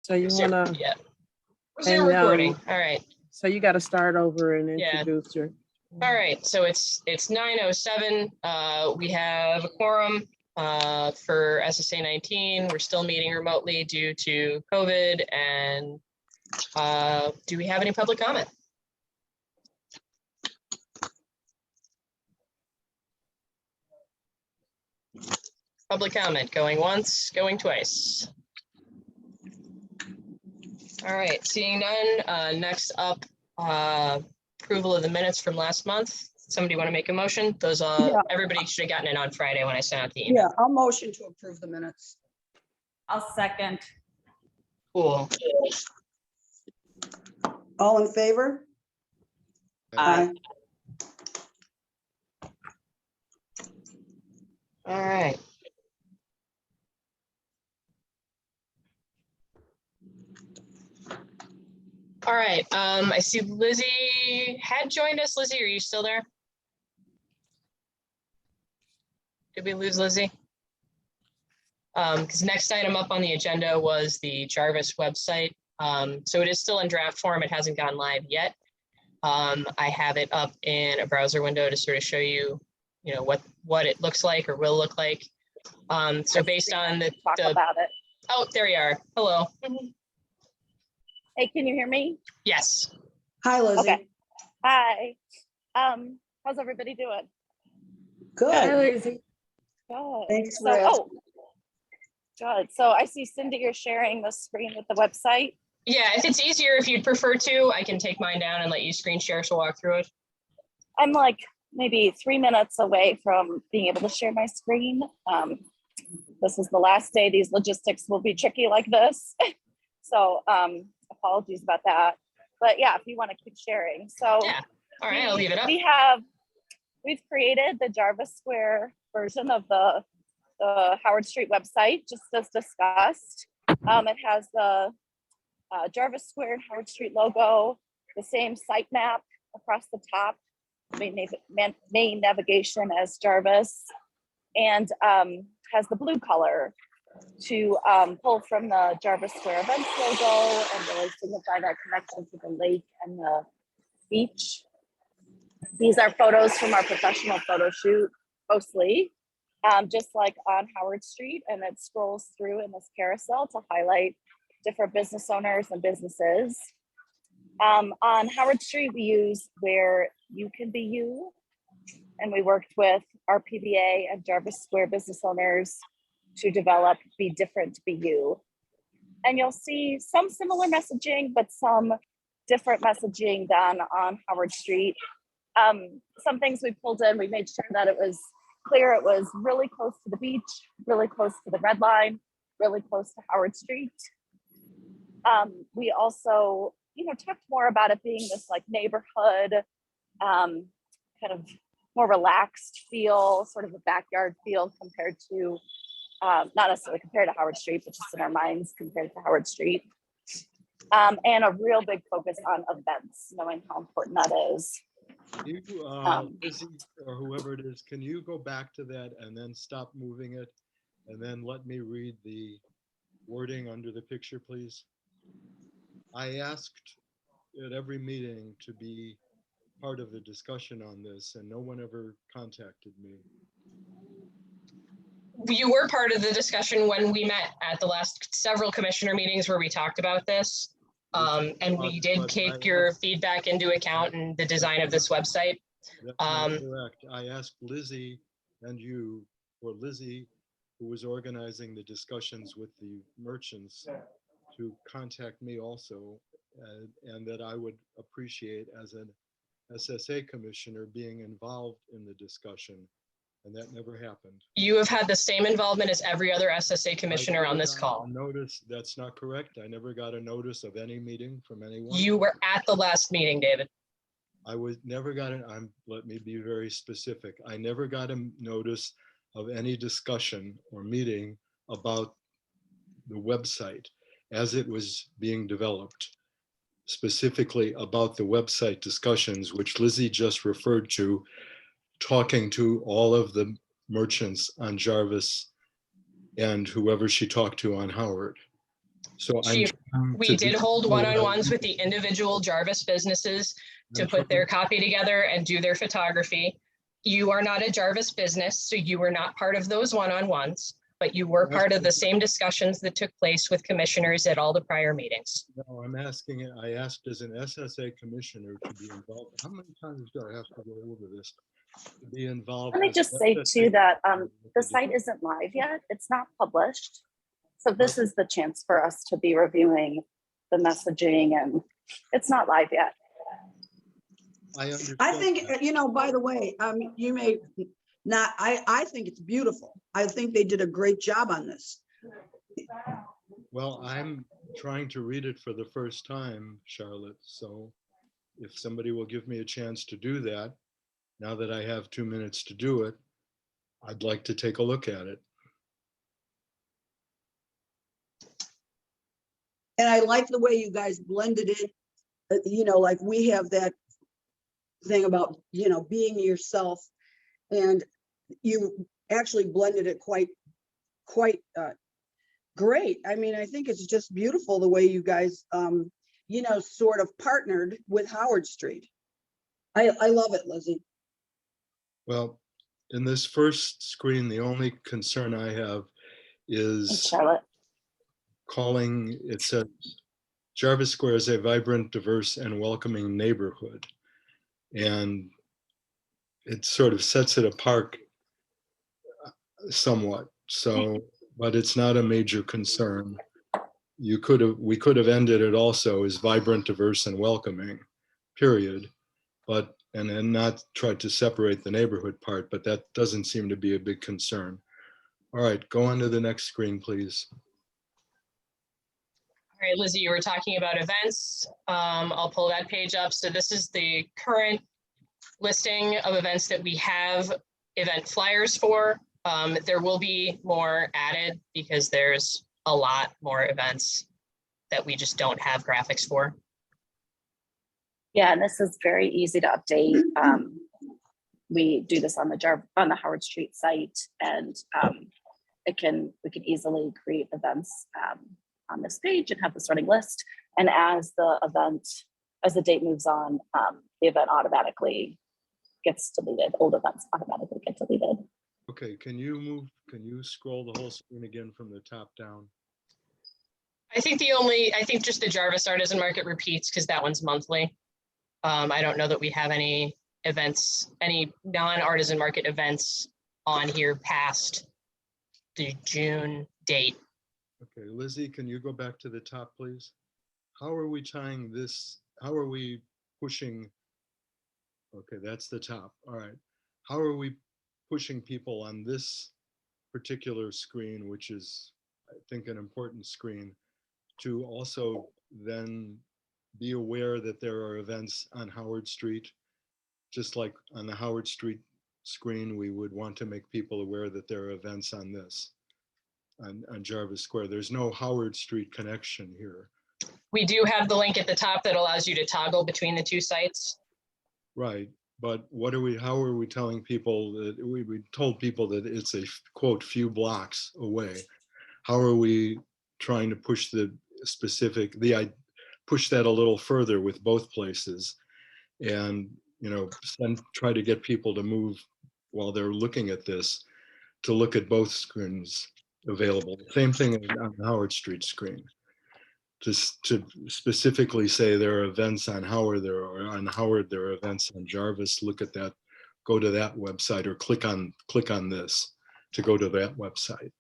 So you wanna, Yeah. Zoom recording. All right. so you got to start over and Yeah. introduce her. All right. So it's 9:07. We have a quorum for SSA 19. We're still meeting remotely due to COVID. And do we have any public comment? Public comment going once, going twice. All right, seeing none. Next up, approval of the minutes from last month. Somebody want to make a motion? Those Yeah. everybody should have gotten it on Friday when I sent out the email. Yeah, I'll motion to approve the minutes. I'll second. Cool. All in favor? Aye. All right. All right. I see Lizzie had joined us. Lizzie, are you still there? Did we lose Lizzie? Because next item up on the agenda was the Jarvis website. So it is still in draft form. It hasn't gone live yet. I have it up in a browser window to sort of show you, you know, what it looks like or will look like. So based on the About it. oh, there you are. Hello. Hey, can you hear me? Yes. Hi, Lizzie. Okay. Hi. How's everybody doing? Good. Lizzie. Good. Thanks So, for asking. good. So I see Cindy, you're sharing the screen with the website. Yeah, if it's easier, if you'd prefer to, I can take mine down and let you screen share so walk through it. I'm like maybe 3 minutes away from being able to share my screen. This is the last day. These logistics will be tricky like this. So apologies about that. But yeah, if you want to keep sharing. So Yeah. All right, I'll leave it up. We've created the Jarvis Square version of the Howard Street website, just as discussed. It has the Jarvis Square and Howard Street logo, the same site map across the top, main navigation as Jarvis, and has the blue color to pull from the Jarvis Square events logo and really signify that connection to the lake and the beach. These are photos from our professional photo shoot, mostly, just like on Howard Street, and it scrolls through in this carousel to highlight different business owners and businesses. On Howard Street, we use Where You Can Be You, and we worked with RPBA and Jarvis Square business owners to develop Be Different, Be You. And you'll see some similar messaging, but some different messaging done on Howard Street. Some things we pulled in, we made sure that it was clear it was really close to the beach, really close to the red line, really close to Howard Street. We also, talked more about it being this like neighborhood, kind of more relaxed feel, sort of a backyard feel compared to, not necessarily compared to Howard Street, but just in our minds compared to Howard Street. And a real big focus on events, knowing how important that is. You, Lizzie, or whoever it is, can you go back to that and then stop moving it? And then let me read the wording under the picture, please. I asked at every meeting to be part of the discussion on this, and no one ever contacted me. You were part of the discussion when we met at the last several commissioner meetings where we talked about this. And we did take your feedback into account in the design of this website. That's not correct. I asked Lizzie and you, or Lizzie, who was organizing the discussions with the merchants, to contact me also, and that I would appreciate as an SSA commissioner being involved in the discussion. And that never happened. You have had the same involvement as every other SSA commissioner on this call. Notice, that's not correct. I never got a notice of any meeting from anyone. You were at the last meeting, David. I was never got an, let me be very specific. I never got a notice of any discussion or meeting about the website as it was being developed, specifically about the website discussions, which Lizzie just referred to, talking to all of the merchants on Jarvis and whoever she talked to on Howard. So She- I'm We did hold one-on-ones with the individual Jarvis businesses to put their copy together and do their photography. You are not a Jarvis business, so you were not part of those one-on-ones, but you were part of the same discussions that took place with commissioners at all the prior meetings. No, I'm asking, I asked as an SSA commissioner to be involved. How many times do I have to go over this? To be involved. Let me as just an say SSA too that commissioner the with the site isn't live yet. It's not published. So this is the chance for us to be reviewing the messaging, and it's not live yet. I understand. I think, that. you know, by the way, you may not, I think it's beautiful. I think they did a great job on this. Well, I'm trying to read it for the first time, Charlotte. So if somebody will give me a chance to do that, now that I have 2 minutes to do it, I'd like to take a look at it. And I like the way you guys blended it. You know, like we have that thing about, you know, being yourself, and you actually blended it quite great. I mean, I think it's just beautiful the way you guys, you know, sort of partnered with Howard Street. I love it, Lizzie. Well, in this first screen, the only concern I have Thanks, is Charlotte. calling, it says, Jarvis Square is a vibrant, diverse, and welcoming neighborhood. And it sort of sets it apart somewhat. So, but it's not a major concern. We could have ended it also as vibrant, diverse, and welcoming, period. But, and then not tried to separate the neighborhood part, but that doesn't seem to be a big concern. All right, go on to the next screen, please. All right, Lizzie, you were talking about events. I'll pull that page up. So this is the current listing of events that we have event flyers for. There will be more added because there's a lot more events that we just don't have graphics for. Yeah, and this is very easy to update. We do this on the Howard Street site, and we can easily create events on this page and have this running list. And as the date moves on, the event automatically gets deleted. Old events automatically get deleted. Okay, can you scroll the whole screen again from the top down? I think just the Jarvis Artisan Market repeats because that one's monthly. I don't know that we have any events, any non-artisan market events on here past the June date. Okay, Lizzie, can you go back to the top, please? How are we tying this? How are we pushing? Okay, that's the top. All right. How are we pushing people on this particular screen, which is, I think, an important screen, to also then be aware that there are events on Howard Street? Just like on the Howard Street screen, we would want to make people aware that there are events on this, on Jarvis Square. There's no Howard Street connection here. We do have the link at the top that allows you to toggle between the two sites. Right, but how are we telling people that we told people that it's a quote few blocks away? How are we trying to push push that a little further with both places, and try to get people to move while they're looking at this, to look at both screens available. Same thing on the Howard Street screen. Just to specifically say there are events on Howard, there are events on Jarvis. Look at that, go to that website, or click on this to go to that website.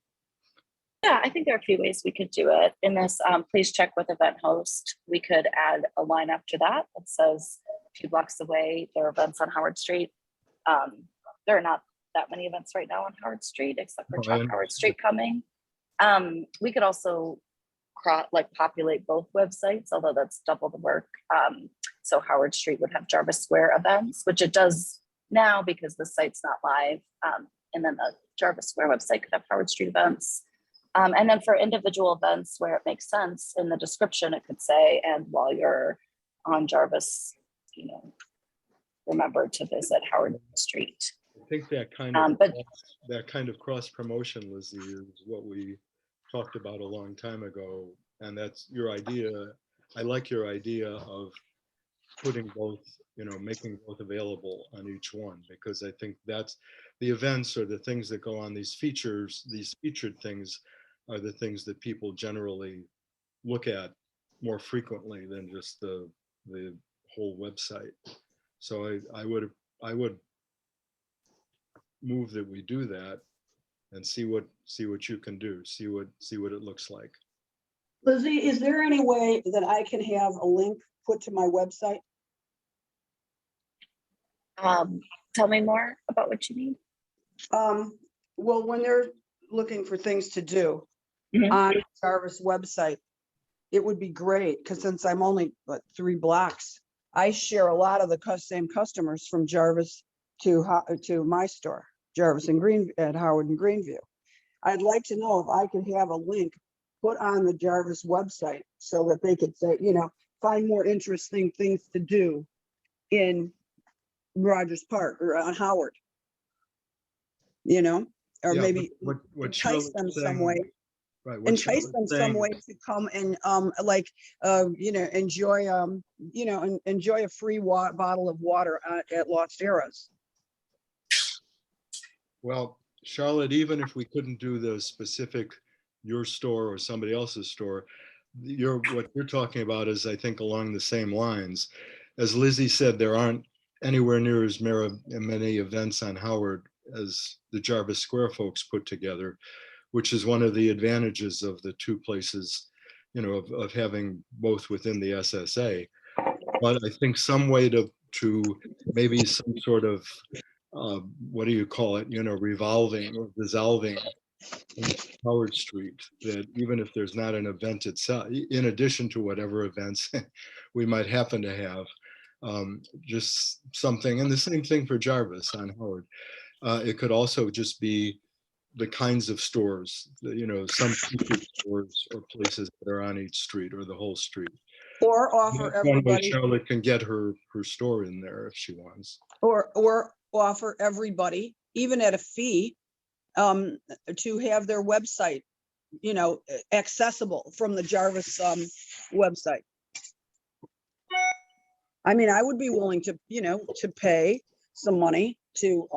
Yeah, I think there are a few ways we could do it. In this, please check with event host. We could add a line after that that says a few blocks away, there are events on Howard Street. There are not that many events right now on Howard Street, except for Chalk Howard Street coming. We could also populate both websites, although that's double the work. So Howard Street would have Jarvis Square events, which it does now because the site's not live. And then the Jarvis Square website could have Howard Street events. And then for individual events where it makes sense, in the description, it could say, and while you're on Jarvis, remember to visit Howard Street. I think that kind of cross promotion, Lizzie, is what we talked about a long time ago And that's your idea. I like your idea of putting both, making both available on each one, because I think that's the events or the things that go on these features, these featured things are the things that people generally look at more frequently than just the whole website. So I would move that we do that and see what you can do, see what it looks like. Lizzie, is there any way that I can have a link put to my website? Tell me more about what you need. Well, when they're looking for things to do Mhm. on Jarvis website, it would be great, because since I'm only 3 blocks, I share a lot of the same customers from Jarvis to my store, Jarvis and at Howard and Greenview. I'd like to know if I could have a link put on the Jarvis website so that they could say, find more interesting things to do in Rogers Park or on Howard. Or Yeah, maybe what entice Charlotte's them some saying- way. Right. what Entice Charlotte's them some saying- way to come and enjoy a free bottle of water at Lost Eras. Well, Charlotte, even if we couldn't do the specific your store or somebody else's store, what you're talking about is, I think, along the same lines. As Lizzie said, there aren't anywhere near as many events on Howard as the Jarvis Square folks put together, which is one of the advantages of the two places, of having both within the SSA. But I think some way to maybe some sort of, what do you call it, revolving or dissolving Howard Street, that even if there's not an event itself, in addition to whatever events we might happen to have, just something, and the same thing for Jarvis on Howard. It could also just be the kinds of stores, some featured stores or places that are on each street or the whole street. Or offer That's one way everybody, Charlotte can get her store in there if she wants. or offer everybody, even at a fee, to have their website, accessible from the Jarvis website. I mean, I would be willing to, to pay some money to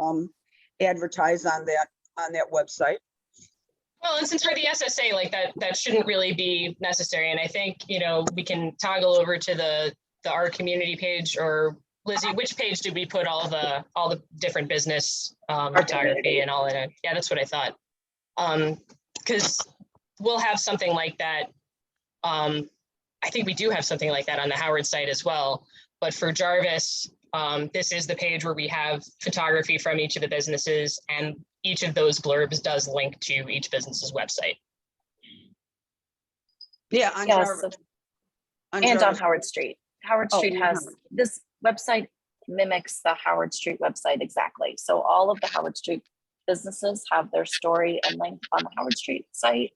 advertise on that website. Well, and since we're the SSA, like that shouldn't really be necessary. And I think, we can toggle over to the our community page, or Lizzie, which page did we put all the different business photography and all that? Yeah, that's what I thought. Because we'll have something like that. I think we do have something like that on the Howard site as well. But for Jarvis, this is the page where we have photography from each of the businesses, and each of those blurbs does link to each business's website. Yeah, on Yes, Jarvis. and on Jarvis. Howard Street. Howard Oh, Street and has, Howard. this website mimics the Howard Street website exactly. So all of the Howard Street businesses have their story and link on the Howard Street site.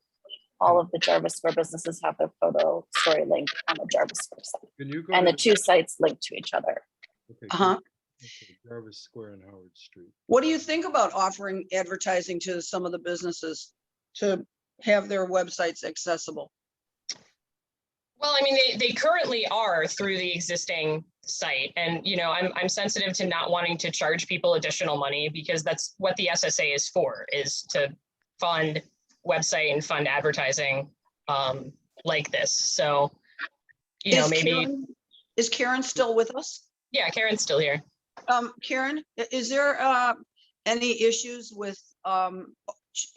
All of the Jarvis Square businesses have their photo story link on the Jarvis website. Can you go And the to- two sites link to each other. Okay, Uh-huh. okay, Jarvis Square and Howard Street. What do you think about offering advertising to some of the businesses to have their websites accessible? Well, I mean, they currently are through the existing site, and I'm sensitive to not wanting to charge people additional money, because that's what the SSA is for, is to fund website and fund advertising like this. So, Is Karen still with us? Yeah, Karen's still here. Karen, is there any issues with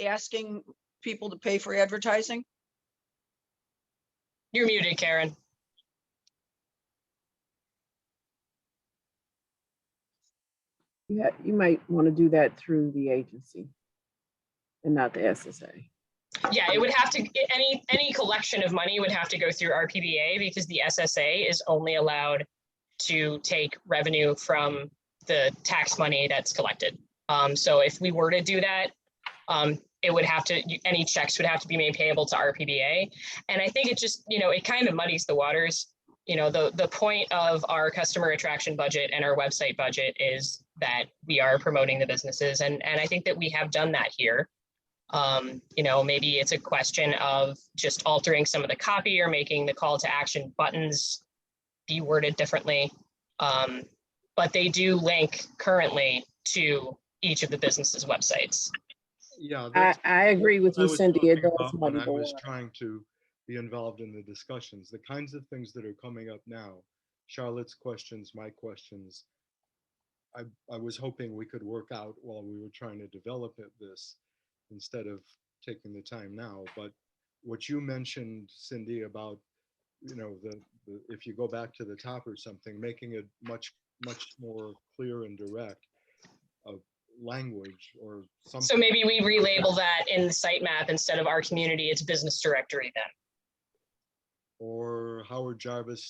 asking people to pay for advertising? You're muted, Karen. Yeah, you might want to do that through the agency and not the SSA. Yeah, it would have to, any collection of money would have to go through RPBA, because the SSA is only allowed to take revenue from the tax money that's collected. So if we were to do that, it would have to, any checks would have to be made payable to RPBA. And I think it just, it kind of muddies the waters. The point of our customer attraction budget and our website budget is that we are promoting the businesses. And I think that we have done that here. You know, maybe it's a question of just altering some of the copy or making the call to action buttons be worded differently. But they do link currently to each of the businesses' websites. Yeah, I agree with I you, was Cindy. It talking does about when muddy I the was water. trying to be involved in the discussions, the kinds of things that are coming up now, Charlotte's questions, my questions, I was hoping we could work out while we were trying to develop this instead of taking the time now. But what you mentioned, Cindy, about, you know, if you go back to the top or something, making it much more clear and direct of language or something. So maybe we relabel that in the sitemap instead of our community, it's business directory then. Or Howard Jarvis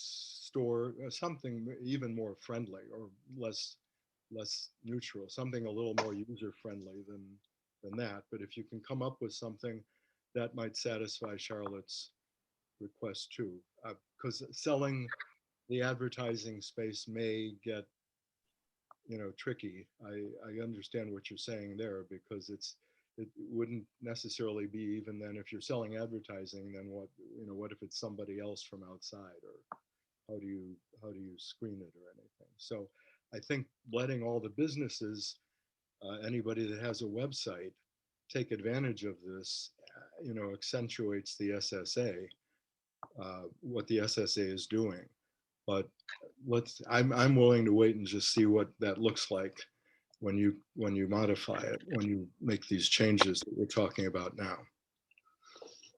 store, something even more friendly or less neutral, something a little more user friendly than that. But if you can come up with something that might satisfy Charlotte's request too, because selling the advertising space may get, you know, tricky. I understand what you're saying there, because it wouldn't necessarily be even then if you're selling advertising, then what, you know, what if it's somebody else from outside, or how do you screen it or anything? So I think letting all the businesses, anybody that has a website, take advantage of this, you know, accentuates the SSA, what the SSA is doing. But I'm willing to wait and just see what that looks like when you modify it, when you make these changes that we're talking about now.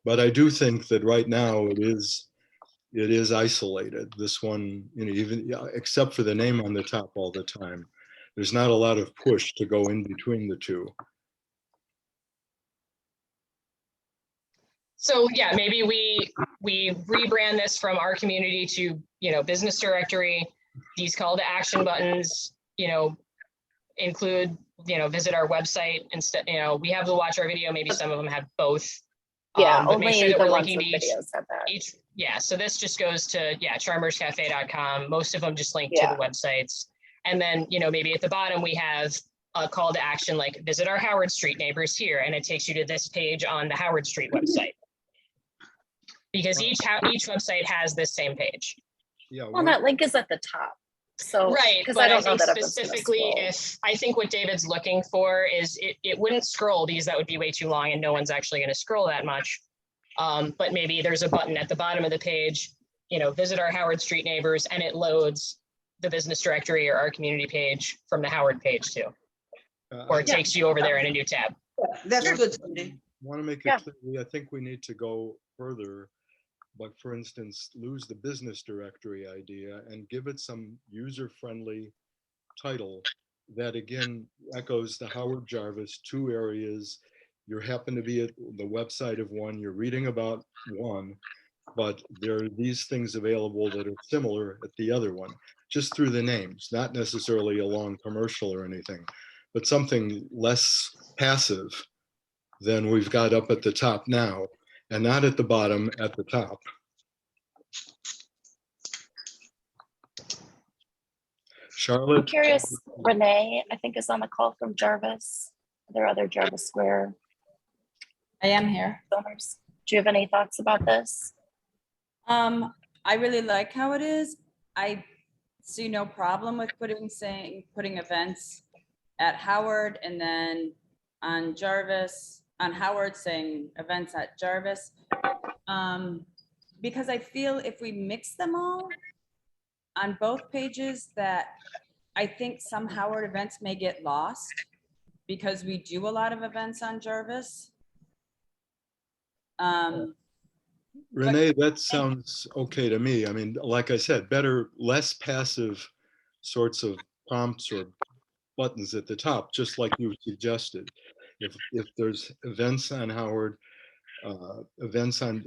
But I do think that right now it is isolated. This one, you know, even except for the name on the top all the time, there's not a lot of push to go in between the two. So yeah, maybe we rebrand this from our community to, you know, business directory. These call to action buttons, you know, include, you know, visit our website instead. You know, we have the watch our video. Maybe some of them have both. Yeah, But make only sure that the we're ones linking with to videos have that. each. Yeah, so this just goes to, yeah, charmerscafe.com. Most of them just link to Yeah. the websites. And then, you know, maybe at the bottom we have a call to action like visit our Howard Street neighbors here, and it takes you to this page on the Howard Street website. Because each website has this same page. Yeah. Well, that link is at the top. So, Right, because but I don't know think that everyone's gonna specifically scroll. if, I think what David's looking for is it wouldn't scroll because that would be way too long and no one's actually going to scroll that much. But maybe there's a button at the bottom of the page, you know, visit our Howard Street neighbors, and it loads the business directory or our community page from the Howard page too. Or it takes you over there in a new tab. That's good, Cindy. Want to make it Yeah. clear, I think we need to go further, but for instance, lose the business directory idea and give it some user-friendly title that again echoes the Howard Jarvis, 2 areas. You happen to be at the website of one, you're reading about one, but there are these things available that are similar at the other one, just through the names, not necessarily a long commercial or anything, but something less passive than we've got up at the top now, and not at the bottom, at the top. Charlotte? I'm curious, Renee, I think is on the call from Jarvis. Are there other Jarvis Square I am here. owners? Do you have any thoughts about this? I really like how it is. I see no problem with putting events at Howard, and then on Jarvis, on Howard saying events at Jarvis. Because I feel if we mix them all on both pages, that I think some Howard events may get lost because we do a lot of events on Jarvis. Renee, that sounds okay to me. I mean, like I said, better, less passive sorts of prompts or buttons at the top, just like you suggested. If there's events on Howard, events on,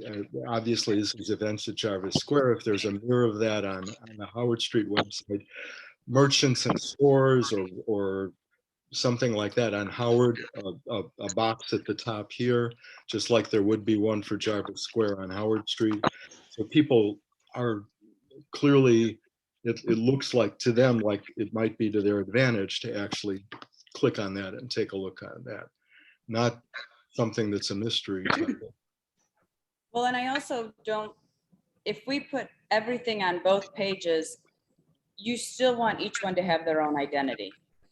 obviously this is events at Jarvis Square. If there's a mirror of that on the Howard Street website, merchants and stores or something like that on Howard, a box at the top here, just like there would be one for Jarvis Square on Howard Street. So people are clearly, it looks like to them like it might be to their advantage to actually click on that and take a look at that. Not something that's a mystery. Well, and I also don't, if we put everything on both pages, you still want each one to have their own identity.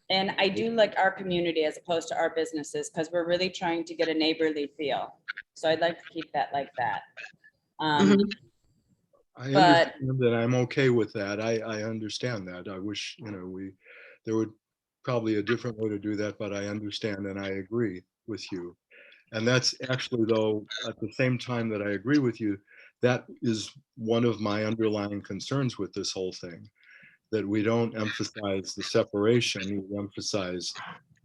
And I do like our community as opposed to our businesses, because we're really trying to get a neighborly feel. So I'd like to keep that like that. Mhm. I But- understand that. I'm okay with that. I understand that. I wish, there would probably a different way to do that, but I understand and I agree with you. And that's actually, though, at the same time that I agree with you, that is one of my underlying concerns with this whole thing, that we don't emphasize the separation, we emphasize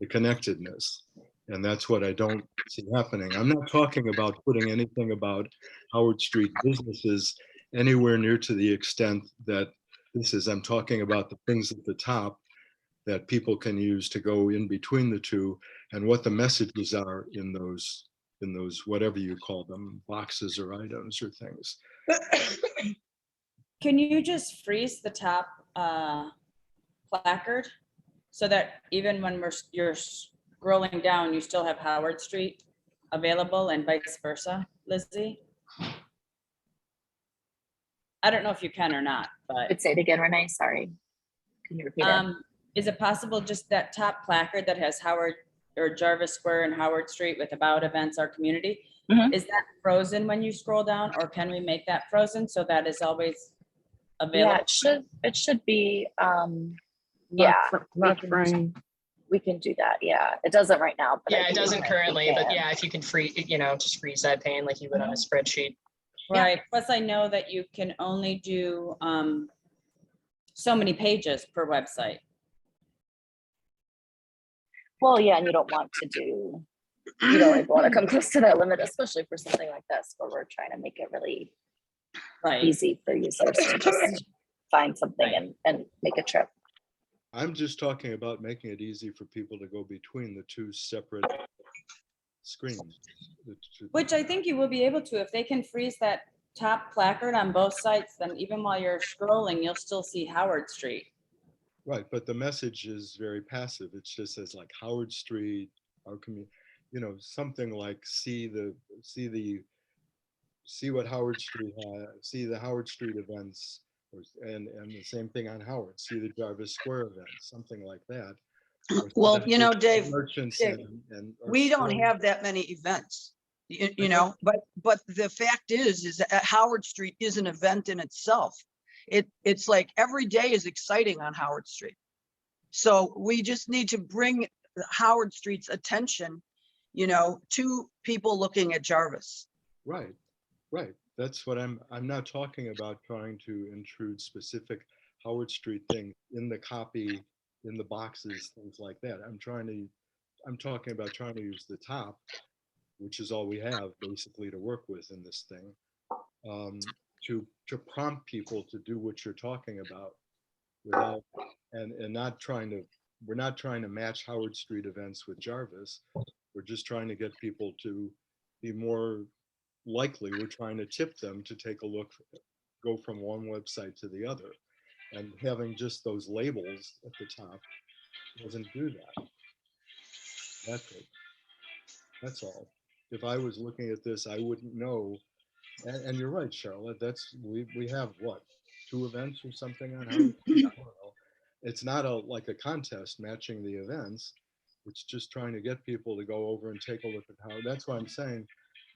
the connectedness. And that's what I don't see happening. I'm not talking about putting anything about Howard Street businesses anywhere near to the extent that this is. I'm talking about the things at the top that people can use to go in between the two, and what the messages are in those whatever you call them, boxes or items or things. Can you just freeze the top placard so that even when you're scrolling down, you still have Howard Street available and vice versa, Lizzie? I don't know if you can or not, but Say it again, Renee, sorry. Can you repeat it? is it possible just that top placard that has Howard or Jarvis Square and Howard Street with about events, our community? Mhm. Is that frozen when you scroll down, or can we make that frozen so that is always Yeah, available? it should be, Lock yeah, lock can- frame. we can do that. Yeah, it doesn't right now, but. I Yeah, it believe doesn't that we currently, but can. yeah, if you can just freeze that pane like you would on a spreadsheet. Yeah. Right, plus I know that you can only do so many pages per website. Well, yeah, and you don't want to do, you don't even want to come close to that limit, especially for something like this, where we're trying to make it really Right, easy for users to just find something and make a trip. I'm just talking about making it easy for people to go between the two separate screens. which I think you will be able to if they can freeze that top placard on both sites, then even while you're scrolling, you'll still see Howard Street. Right, but the message is very passive. It just says like Howard Street, our community, something like see what Howard Street has, see the Howard Street events, and the same thing on Howard, see the Jarvis Square events, something like that. Or Well, something Dave, merchants Dave, or we don't stores. have that many events, but the fact is that Howard Street is an event in itself. It's like every day is exciting on Howard Street. So we just need to bring Howard Street's attention, to people looking at Jarvis. Right. That's what I'm not talking about trying to intrude specific Howard Street things in the copy, in the boxes, things like that. I'm talking about trying to use the top, which is all we have basically to work with in this thing, to prompt people to do what you're talking about without, and we're not trying to match Howard Street events with Jarvis. We're just trying to get people to be more likely. We're trying to tip them to take a look, go from one website to the other. And having just those labels at the top doesn't do that. That's all. If I was looking at this, I wouldn't know. And you're right, Charlotte. We have what, 2 events or something on Howard Street? I don't know. It's not like a contest matching the events. It's just trying to get people to go over and take a look at how. That's why I'm saying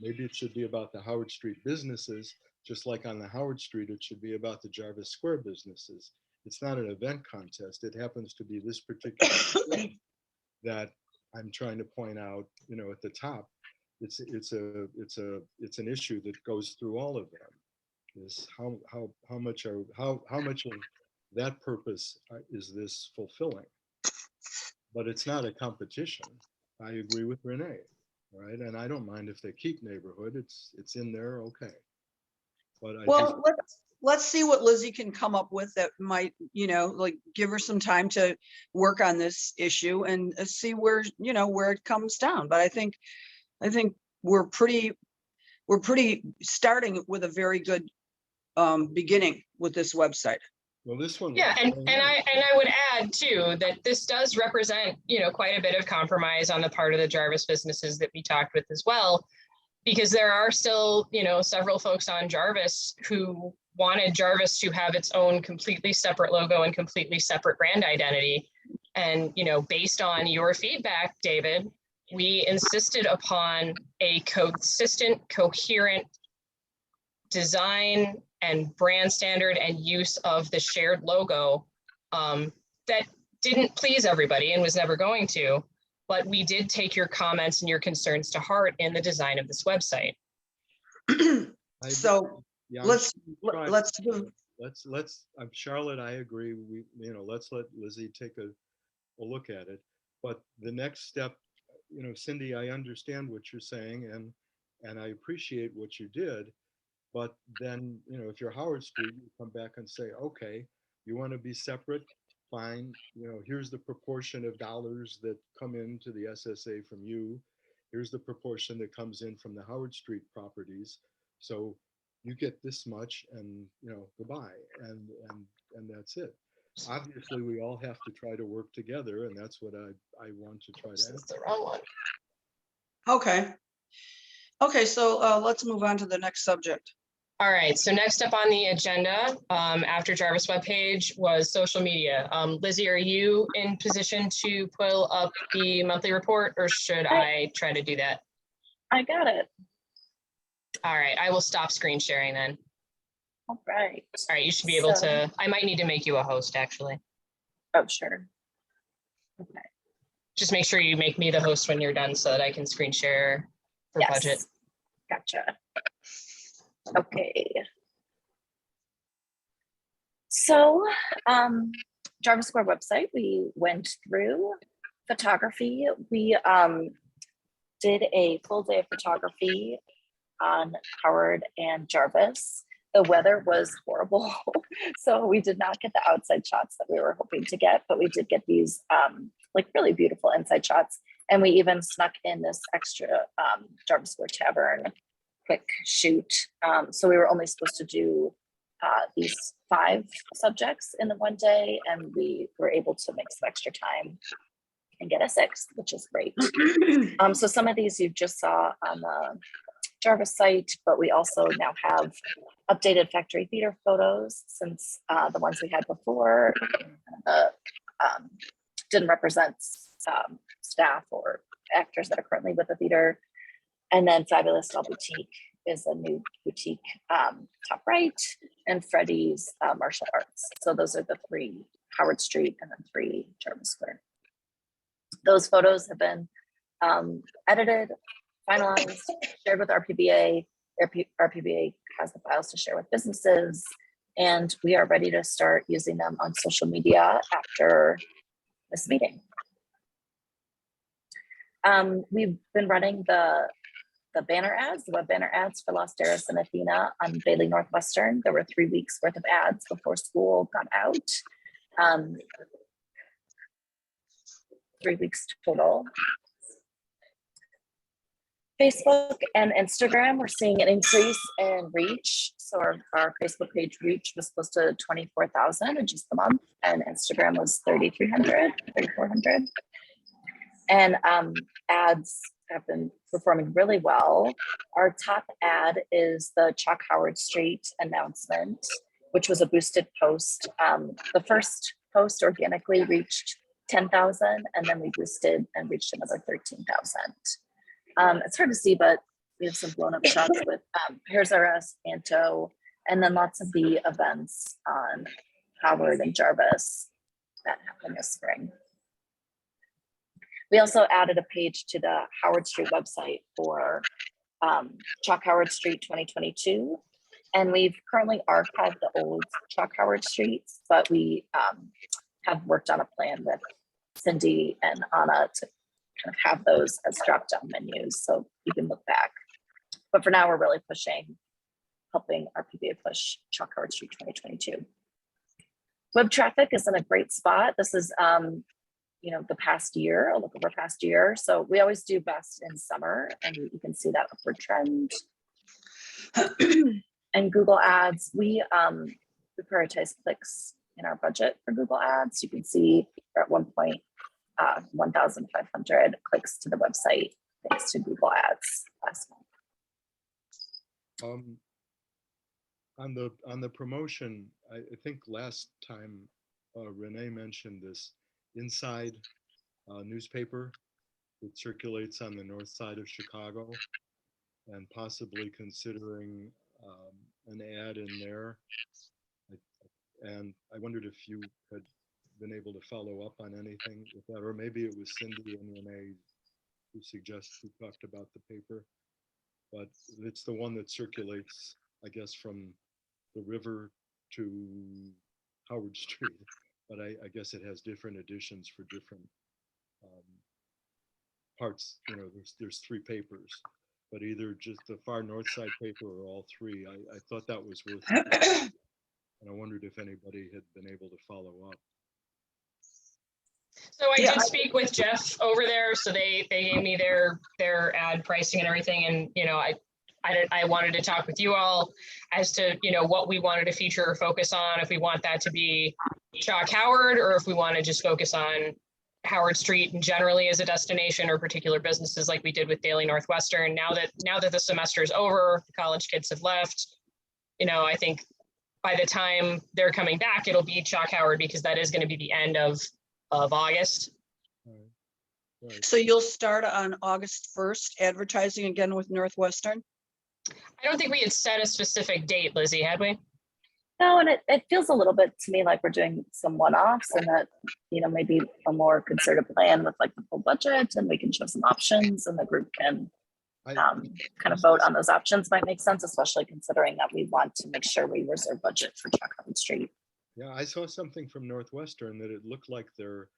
maybe it should be about the Howard Street businesses, just like on the Howard Street, it should be about the Jarvis Square businesses. It's not an event contest. It happens to be this particular thing that I'm trying to point out, at the top. It's an issue that goes through all of them. Is how much of that purpose is this fulfilling? But it's not a competition. I agree with Renee, right? And I don't mind if they keep neighborhood. It's in there, okay. But Let's see what Lizzie can come up with that might, give her some time to work on this issue and see where it comes down. But I think we're pretty starting with a very good beginning with this website. Well, this one. Yeah, and I would add too, that this does represent, quite a bit of compromise on the part of the Jarvis businesses that we talked with as well. Because there are still, several folks on Jarvis who wanted Jarvis to have its own completely separate logo and completely separate brand identity. And, based on your feedback, David, we insisted upon a consistent, coherent design and brand standard and use of the shared logo that didn't please everybody and was never going to, but we did take your comments and your concerns to heart in the design of this website. So Yeah, let's do. Charlotte, I agree. Let's let Lizzie take a look at it. But the next step, Cindy, I understand what you're saying and I appreciate what you did. But then, if you're Howard Street, you come back and say, okay, you want to be separate, fine. Here's the proportion of dollars that come into the SSA from you. Here's the proportion that comes in from the Howard Street properties. So you get this much and, goodbye. And that's it. Obviously, we all have to try to work together. And that's what I want to try to This is the wrong one. Okay. Okay, so let's move on to the next subject. All right, so next up on the agenda, after Jarvis webpage, was social media. Lizzie, are you in position to pull up the monthly report, or should I try to do that? I got it. All right, I will stop screen sharing then. All right. All right, you should be able to, I might need to make you a host, actually. Oh, sure. Okay. Just make sure you make me the host when you're done so that I can screen share for budget. Gotcha. Okay. So, Jarvis Square website, we went through photography. We did a full day of photography on Howard and Jarvis. The weather was horrible, so we did not get the outside shots that we were hoping to get, but we did get these like really beautiful inside shots. And we even snuck in this extra Jarvis Square Tavern quick shoot. So we were only supposed to do these 5 subjects in the one day, and we were able to make some extra time and get a 6th, which is great. So some of these you just saw on the Jarvis site, but we also now have updated factory theater photos since the ones we had before didn't represent staff or actors that are currently with the theater. And then Fabulous Doll Boutique is a new boutique top right, and Freddie's Martial Arts. So those are the 3 Howard Street and then 3 Jarvis Square. Those photos have been edited, finalized, shared with RPBA. RPBA has the files to share with businesses, and we are ready to start using them on social media after this meeting. We've been running the banner ads, the web banner ads for Los Terras and Athena on Bailey Northwestern. There were 3 weeks worth of ads before school got out. 3 weeks total. Facebook and Instagram, we're seeing an increase in reach. So our Facebook page reach was close to 24,000 in just the month, and Instagram was 3,300, 3,400. And ads have been performing really well. Our top ad is the Chalk Howard Street announcement, which was a boosted post. The first post organically reached 10,000, and then we boosted and reached another 13,000. It's hard to see, but we have some blown up shots with Here's Our Us, Anto, and then lots of the events on Howard and Jarvis that happened this spring. We also added a page to the Howard Street website for Chalk Howard Street 2022. And we've currently archived the old Chalk Howard Streets, but we have worked on a plan with Cindy and Anna to kind of have those as drop-down menus so you can look back. But for now, we're really helping RPBA push Chalk Howard Street 2022. Web traffic is in a great spot. This is the past year, a look over past year. So we always do best in summer, and you can see that upward trend. And Google Ads, we prioritize clicks in our budget for Google Ads. You can see we're at 1,500 clicks to the website thanks to Google Ads last month. On the promotion, I think last time Renee mentioned this inside newspaper that circulates on the north side of Chicago, and possibly considering an ad in there. And I wondered if you had been able to follow up on anything with that, or maybe it was Cindy and Renee who talked about the paper. But it's the one that circulates, I guess, from the river to Howard Street. But I guess it has different editions for different parts. You know, there's three papers, but either just the far north side paper or all three. I thought that was worth it. And I wondered if anybody had been able to follow up. So I did speak with Jeff over there. So they gave me their ad pricing and everything. And, you know, I wanted to talk with you all as to, you know, what we wanted to feature or focus on, if we want that to be Chalk Howard, or if we want to just focus on Howard Street and generally as a destination, or particular businesses like we did with Daily Northwestern. Now that the semester is over, the college kids have left, you know, I think by the time they're coming back, it'll be Chalk Howard, because that is going to be the end of August. Right. So you'll start on August 1st, advertising again with Northwestern? I don't think we had set a specific date, Lizzie, had we? No, and it feels a little bit to me like we're doing some one-offs, and that, you know, maybe a more concerted plan with like the full budget, and we can show some options and the group can kind of vote on those options might make sense, especially considering that we want to make sure we reserve budget for Chalk Howard Street. Yeah, I saw something from Northwestern that it looked like their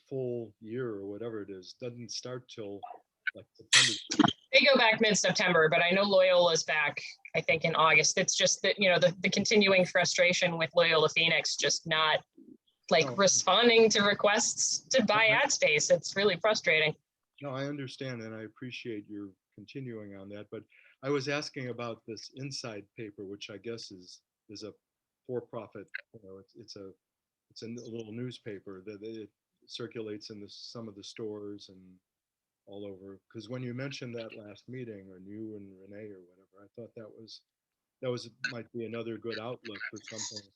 full year or whatever it is doesn't start till like September. They go back mid-September, but I know Loyola's back, I think, in August. It's just that, you know, the continuing frustration with Loyola Phoenix just not like responding to requests to buy ad space. It's really frustrating. No, I understand, and I appreciate your continuing on that. But I was asking about this inside paper, which I guess is a for-profit. You know, it's a little newspaper that it circulates in some of the stores and all over. Because when you mentioned that last meeting, or you and Renee or whatever, I thought that was might be another good outlet for something.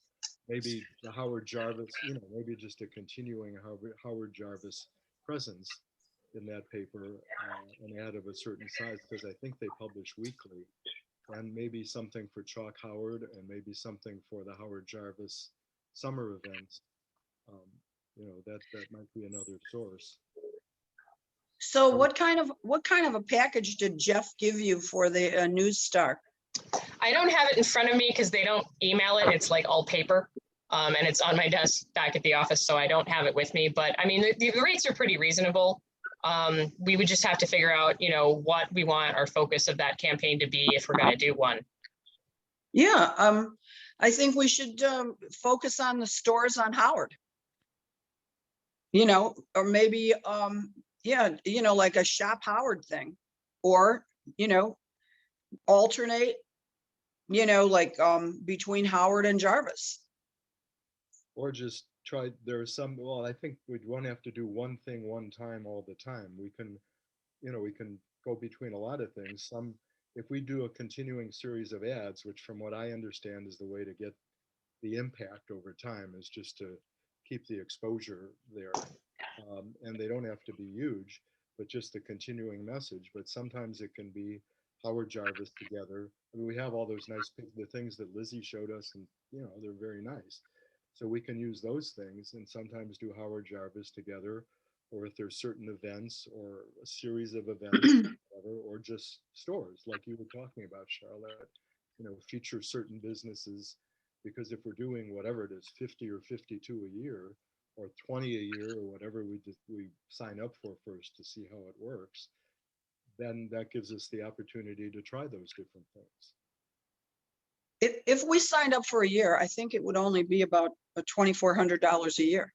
Maybe the Howard Jarvis, you know, maybe just a continuing Howard Jarvis presence in that paper, an ad of a certain size, because I think they publish weekly, and maybe something for Chalk Howard, and maybe something for the Howard Jarvis summer events. You know, that might be another source. So what kind of a package did Jeff give you for the News Star? I don't have it in front of me because they don't email it. It's like all paper. And it's on my desk back at the office, so I don't have it with me. But I mean, the rates are pretty reasonable. We would just have to figure out, you know, what we want our focus of that campaign to be if we're going to do one. Yeah, I think we should focus on the stores on Howard. You know, or maybe, yeah, you know, like a Shop Howard thing, or, you know, alternate, you know, like between Howard and Jarvis. Or just try, there's some, well, I think we won't have to do one thing one time all the time. We can, you know, we can go between a lot of things. If we do a continuing series of ads, which from what I understand is the way to get the impact over time, is just to keep the exposure there. And they don't have to be huge, but just a continuing message. But sometimes it can be Howard Jarvis together. I mean, we have all those nice, the things that Lizzie showed us, and, you know, they're very nice. So we can use those things and sometimes do Howard Jarvis together, or if there's certain events or a series of events, together, or just stores like you were talking about, Charlotte, you know, feature certain businesses, because if we're doing whatever it is, 50 or 52 a year, or 20 a year, or whatever we sign up for first to see how it works, then that gives us the opportunity to try those different things. If we signed up for a year, I think it would only be about $2,400 a year.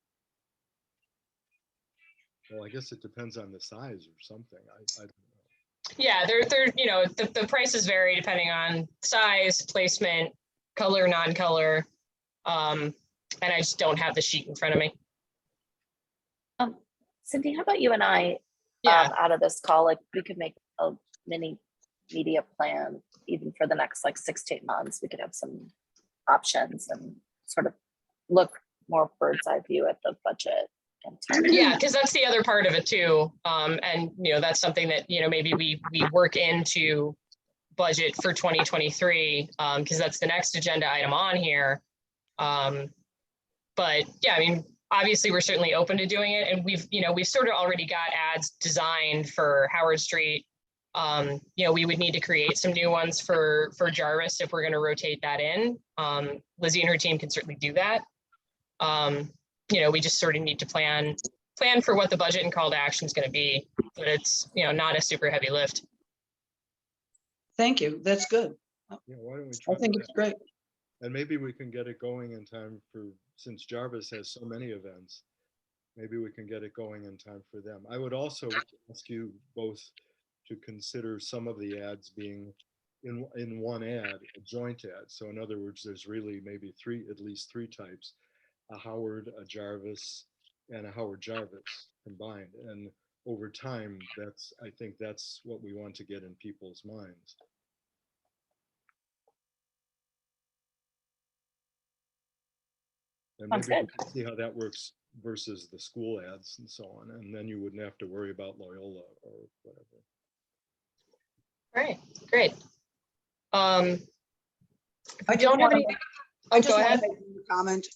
Well, I guess it depends on the size or something. I don't know. Yeah, they're you know, the prices vary depending on size, placement, color, non-color. And I just don't have the sheet in front of me. Cindy, how about you and I, Yeah, out of this call, like we could make a mini media plan, even for the next like 6 to 8 months. We could have some options and sort of look more bird's eye view at the budget. And yeah, because that's the other part of it too. And that's something that maybe we work into budget for 2023, because that's the next agenda item on here. But yeah, I mean, obviously we're certainly open to doing it, and we've sort of already got ads designed for Howard Street. We would need to create some new ones for Jarvis if we're going to rotate that in. Lizzie and her team can certainly do that. We just sort of need to plan for what the budget and call to action is going to be, but it's not a super heavy lift. Thank you. That's good. Yeah, why don't we I try think that? it's great. And maybe we can get it going in time for, since Jarvis has so many events, maybe we can get it going in time for them. I would also ask you both to consider some of the ads being in one ad, a joint ad. So in other words, there's really maybe at least three types: a Howard, a Jarvis, and a Howard Jarvis combined. And over time, I think that's what we want to get in people's minds. And Sounds maybe we good. can see how that works versus the school ads and so on. And then you wouldn't have to worry about Loyola or whatever. All right, great. I just don't have wanna any. make- Oh, just go wanna ahead. make a comment.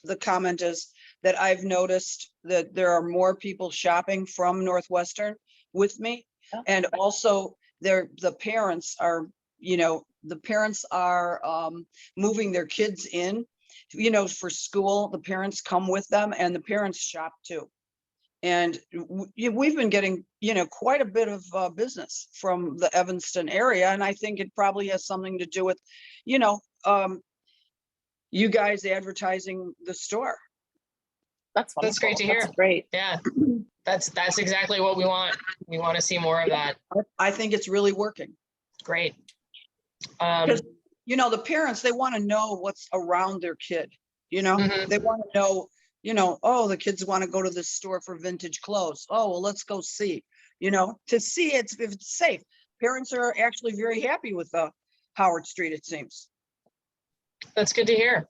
The comment is that I've noticed that there are more people shopping from Northwestern with me. Oh. And also the parents are, moving their kids in, for school. The parents come with them and the parents shop too. And we've been getting, quite a bit of business from the Evanston area. And I think it probably has something to do with, you guys advertising the store. That's wonderful. That's great to hear. That's great. Yeah, that's exactly what we want. We want to see more of that. I think it's really working. Great. Because, the parents, they want to know what's around their kid, Mhm. they want to know, oh, the kids want to go to this store for vintage clothes. Oh, well, let's go see, to see if it's safe. Parents are actually very happy with Howard Street, it seems. That's good to hear.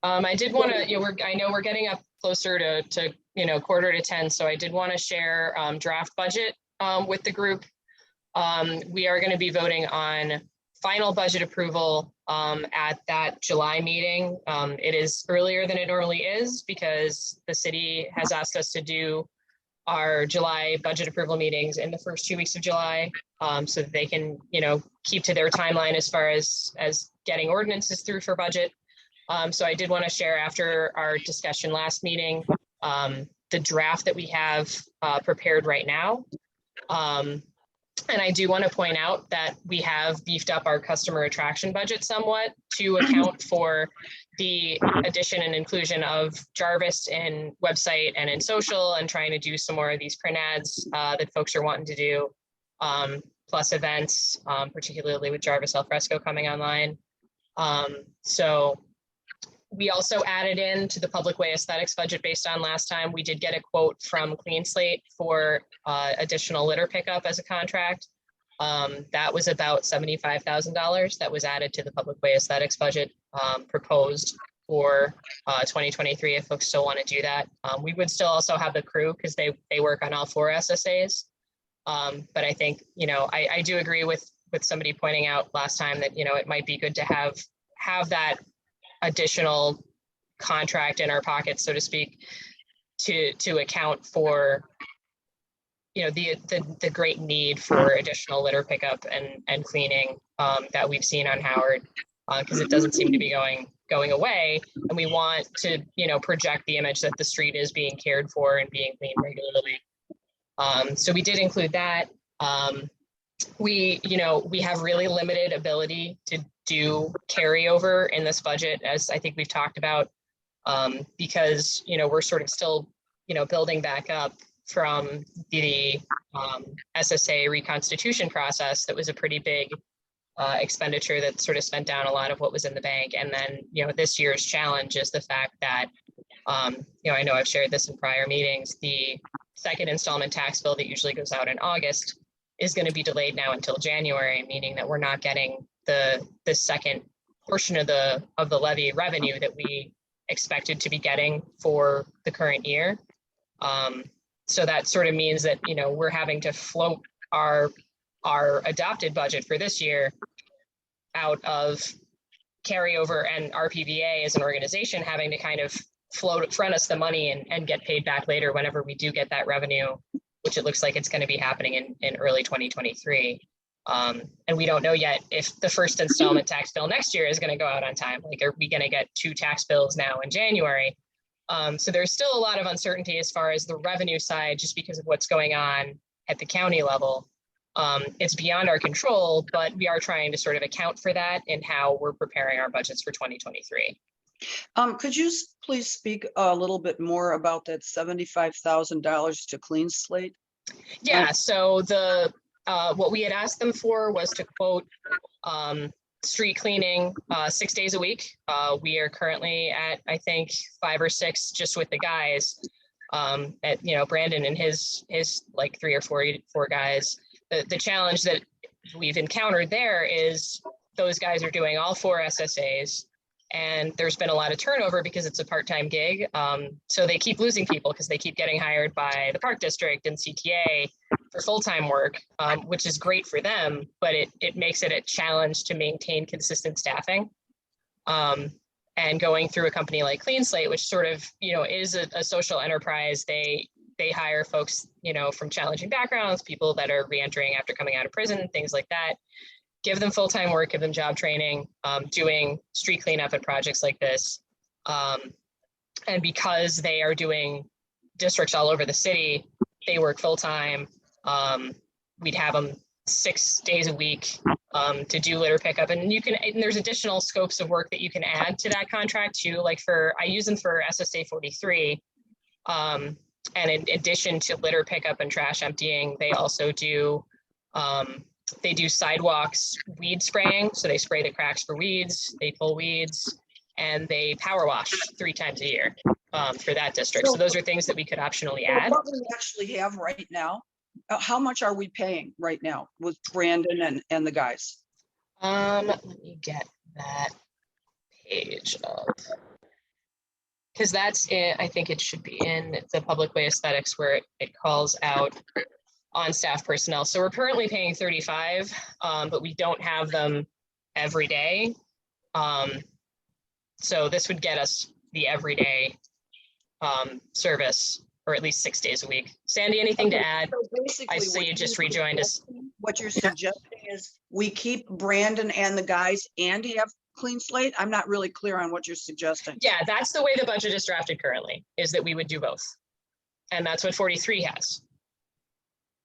I did want to, I know we're getting up closer to 9:45, so I did want to share draft budget with the group. We are going to be voting on final budget approval at that July meeting. It is earlier than it normally is because the city has asked us to do our July budget approval meetings in the first 2 weeks of July, so that they can, keep to their timeline as far as getting ordinances through for budget. So I did want to share, after our discussion last meeting, the draft that we have prepared right now. And I do want to point out that we have beefed up our customer attraction budget somewhat to account for the addition and inclusion of Jarvis in website and in social, and trying to do some more of these print ads that folks are wanting to do, plus events, particularly with Jarvis Alfresco coming online. So we also added in to the public way aesthetics budget based on last time. We did get a quote from Clean Slate for additional litter pickup as a contract. That was about $75,000 that was added to the public way aesthetics budget proposed for 2023 if folks still want to do that. We would still also have the crew because they work on all 4 SSAs. But I think, I do agree with somebody pointing out last time that, it might be good to have that additional contract in our pockets, so to speak, to account for the great need for additional litter pickup and cleaning that we've seen on Howard, because it doesn't seem to be going away, and we want to project the image that the street is being cared for and being cleaned regularly. So we did include that. We have really limited ability to do carryover in this budget, as I think we've talked about, because we're sort of still building back up from the SSA reconstitution process. That was a pretty big expenditure that sort of spent down a lot of what was in the bank. And then, this year's challenge is the fact that, I know I've shared this in prior meetings, the second installment tax bill that usually goes out in August is going to be delayed now until January, meaning that we're not getting the second portion of the levy revenue that we expected to be getting for the current year. So that sort of means that, we're having to float our adopted budget for this year out of carryover, and RPBA as an organization having to kind of front us the money and get paid back later whenever we do get that revenue, which it looks like it's going to be happening in early 2023. And we don't know yet if the first installment tax bill next year is going to go out on time. Like, are we going to get 2 tax bills now in January? So there's still a lot of uncertainty as far as the revenue side, just because of what's going on at the county level. It's beyond our control, but we are trying to sort of account for that in how we're preparing our budgets for 2023. Could you please speak a little bit more about that $75,000 to Clean Slate? Yeah, so what we had asked them for was to quote street cleaning 6 days a week. We are currently at, I think, 5 or 6 just with the guys. At Brandon and his like 3 or 4 guys. The challenge that we've encountered there is those guys are doing all 4 SSAs, and there's been a lot of turnover because it's a part-time gig. So they keep losing people because they keep getting hired by the Park District and CTA for full-time work, which is great for them, but it makes it a challenge to maintain consistent staffing. And going through a company like Clean Slate, which sort of, is a social enterprise, they hire folks, from challenging backgrounds, people that are reentering after coming out of prison, things like that. Give them full-time work, give them job training, doing street cleanup at projects like this. And because they are doing districts all over the city, they work full-time. We'd have them 6 days a week to do litter pickup, and there's additional scopes of work that you can add to that contract too. Like I use them for SSA 43, and in addition to litter pickup and trash emptying, they also do sidewalks weed spraying. So they spray the cracks for weeds, they pull weeds, and they power wash 3 times a year for that district. So those are things that we could optionally add. What we actually have right now, how much are we paying right now with Brandon and the guys? Let me get that page up, because that's it. I think it should be in the public way aesthetics where it calls out on staff personnel. So we're currently paying 35, but we don't have them every day. So this would get us the everyday service, or at least 6 days a week. Sandy, anything to add? So basically, I see you just rejoined us. What you're suggesting is we keep Brandon and the guys and have Clean Slate? I'm not really clear on what you're suggesting. Yeah, that's the way the budget is drafted currently, is that we would do both. And that's what 43 has.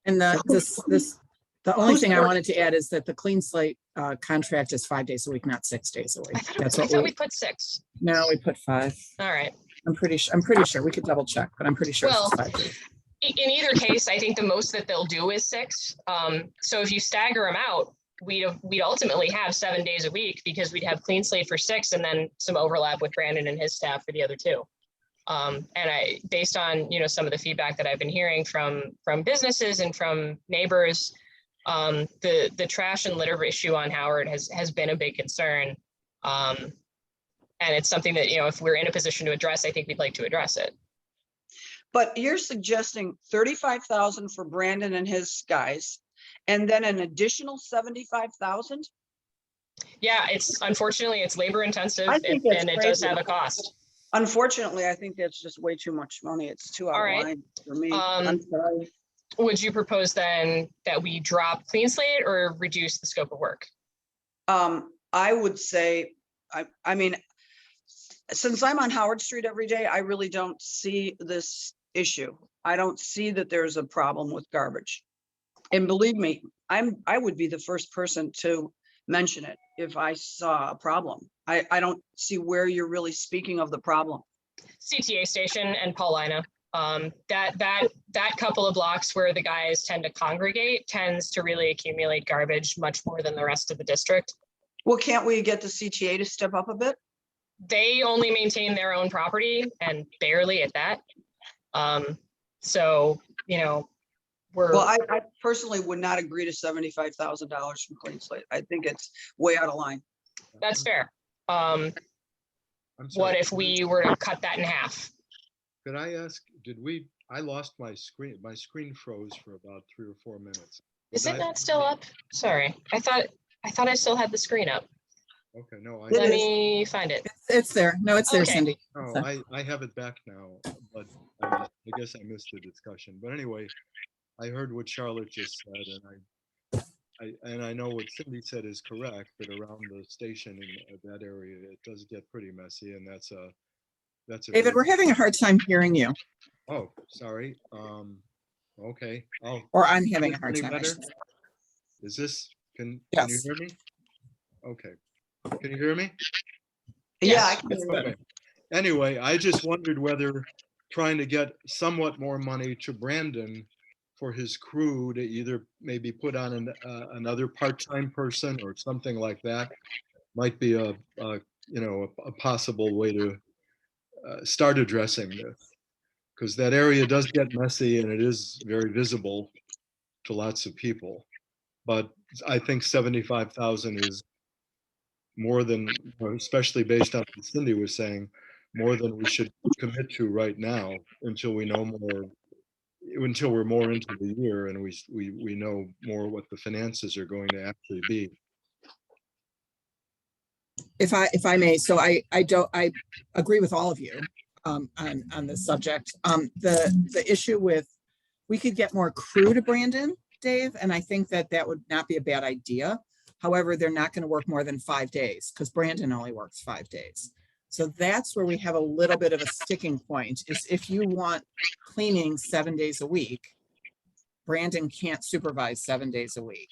And the only thing I wanted to add is that the Clean Slate contract is 5 days a week, not 6 days a week. I thought we put 6. No, we put 5. All right. I'm pretty sure we could double check, but I'm pretty sure Well, it's 5 days. In either case, I think the most that they'll do is 6. So if you stagger them out, we'd ultimately have 7 days a week, because we'd have Clean Slate for 6 and then some overlap with Brandon and his staff for the other 2. And based on, some of the feedback that I've been hearing from businesses and from neighbors, the trash and litter issue on Howard has been a big concern. And it's something that, if we're in a position to address, I think we'd like to address it. But you're suggesting 35,000 for Brandon and his guys, and then an additional 75,000? Yeah, unfortunately it's labor intensive, I think and that's it does crazy. have a cost. Unfortunately, I think that's just way too much money. It's too out All of right. line for me. I'm sorry. Would you propose then that we drop Clean Slate or reduce the scope of work? I would say, I mean, since I'm on Howard Street every day, I really don't see this issue. I don't see that there's a problem with garbage. And believe me, I would be the first person to mention it if I saw a problem. I don't see where you're really speaking of the problem. CTA station and Paulina. That that couple of blocks where the guys tend to congregate tends to really accumulate garbage much more than the rest of the district. Well, can't we get the CTA to step up a bit? They only maintain their own property and barely at that. So, you know, Well, I personally would not agree to $75,000 from Clean Slate. I think it's way out of line. that's fair. I'm What sorry, if we were to cut that in half? could I ask, I lost my screen froze for about 3 or 4 minutes. Is Was it I- not still up? Sorry, I thought I still had the screen up. Okay, no, It Let is. me find it. It's there. No, it's there, Okay. Cindy. no, I have it back now, but I guess I missed the discussion. But anyway, I heard what Charlotte just said, and I know what Cindy said is correct, that around the station in that area, it does get pretty messy, and that's a David, very- we're having a hard time hearing you, Oh, sorry. Okay. Oh, or I'm having a Is hard any time. I better? should say. is this, can you Yes. hear me? Okay. Can you hear me? Yeah, I Yes. can hear you. Okay. Anyway, I just wondered whether trying to get somewhat more money to Brandon for his crew to either maybe put on another part-time person or something like that might be a possible way to start addressing this. Because that area does get messy and it is very visible to lots of people. But I think 75,000 is more than, especially based on what Cindy was saying, more than we should commit to right now until we know more, until we're more into the year and we know more what the finances are going to actually be. If I may, so I agree with all of you on this subject. The issue with, we could get more crew to Brandon, Dave, and I think that would not be a bad idea. However, they're not going to work more than 5 days because Brandon only works 5 days. So that's where we have a little bit of a sticking point, is if you want cleaning 7 days a week, Brandon can't supervise 7 days a week.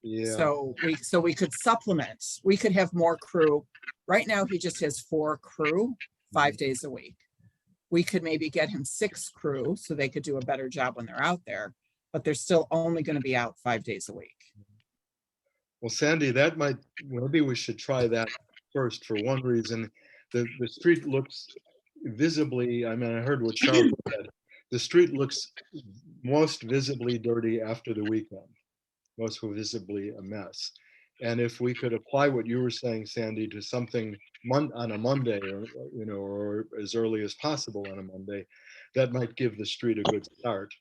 Yeah. So we could supplement, we could have more crew. Right now, he just has 4 crew, 5 days a week. We could maybe get him 6 crew so they could do a better job when they're out there, but they're still only going to be out 5 days a week. Well, Sandy, maybe we should try that first for one reason. The street looks visibly, I mean, I heard what Charlotte said. The street looks most visibly dirty after the weekend, most visibly a mess. And if we could apply what you were saying, Sandy, to something on a Monday or as early as possible on a Monday, that might give the street a good start.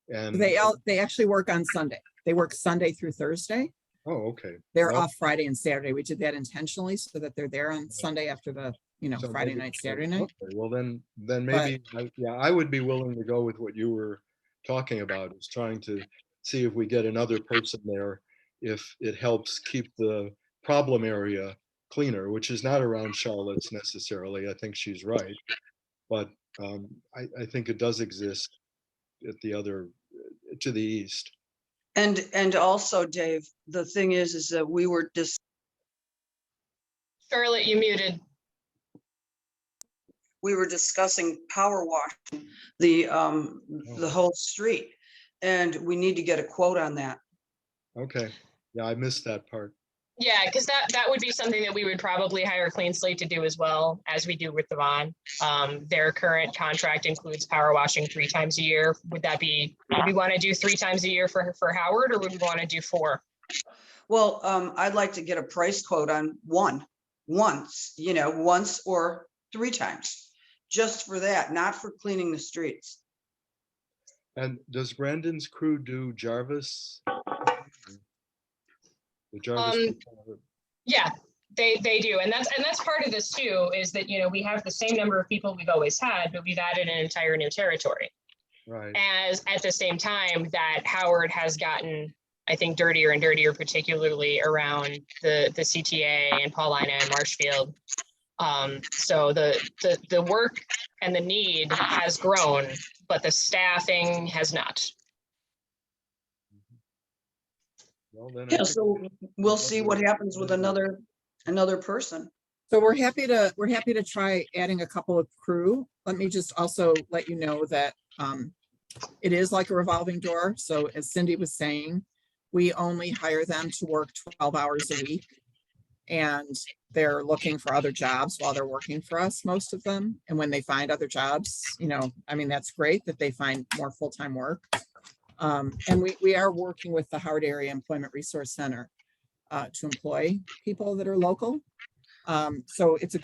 And They actually work on Sunday. They work Sunday through Thursday. oh, okay. They're Well, off Friday and Saturday. We did that intentionally so that they're there on Sunday after the, so Friday maybe- night, Saturday night. Okay, well, then maybe, I would be willing to go with what you were talking about, is trying to see if we get another person there, if it helps keep the problem area cleaner, which is not around Charlotte's necessarily. I think she's right. But I think it does exist at the other, to the east. And also, Dave, the thing is that we were Charlotte, you muted. discussing power washing the whole street, and we need to get a quote on that. Okay, yeah, I missed that part. Yeah, because that would be something that we would probably hire Clean Slate to do as well, as we do with the bond. Their current contract includes power washing 3 times a year. Would we want to do 3 times a year for Howard, or would we want to do 4? Well, I'd like to get a price quote on once or 3 times, just for that, not for cleaning the streets. And does Brandon's crew do Jarvis? The Jarvis. Yeah, they do. And that's part of this too, is that, we have the same number of people we've always had, but we've added an entire new territory. Right. As at the same time that Howard has gotten, I think, dirtier and dirtier, particularly around the CTA and Paulina and Marshfield. So the work and the need has grown, but the staffing has not. Well, then I Yeah, think- so we'll see what happens with another person. So we're happy to try adding a couple of crew. Let me just also let you know that it is like a revolving door. So as Cindy was saying, we only hire them to work 12 hours a week. And they're looking for other jobs while they're working for us, most of them. And when they find other jobs, you know, I mean, that's great that they find more full-time work. And we are working with the Howard Area Employment Resource Center to employ people that are local. So it's a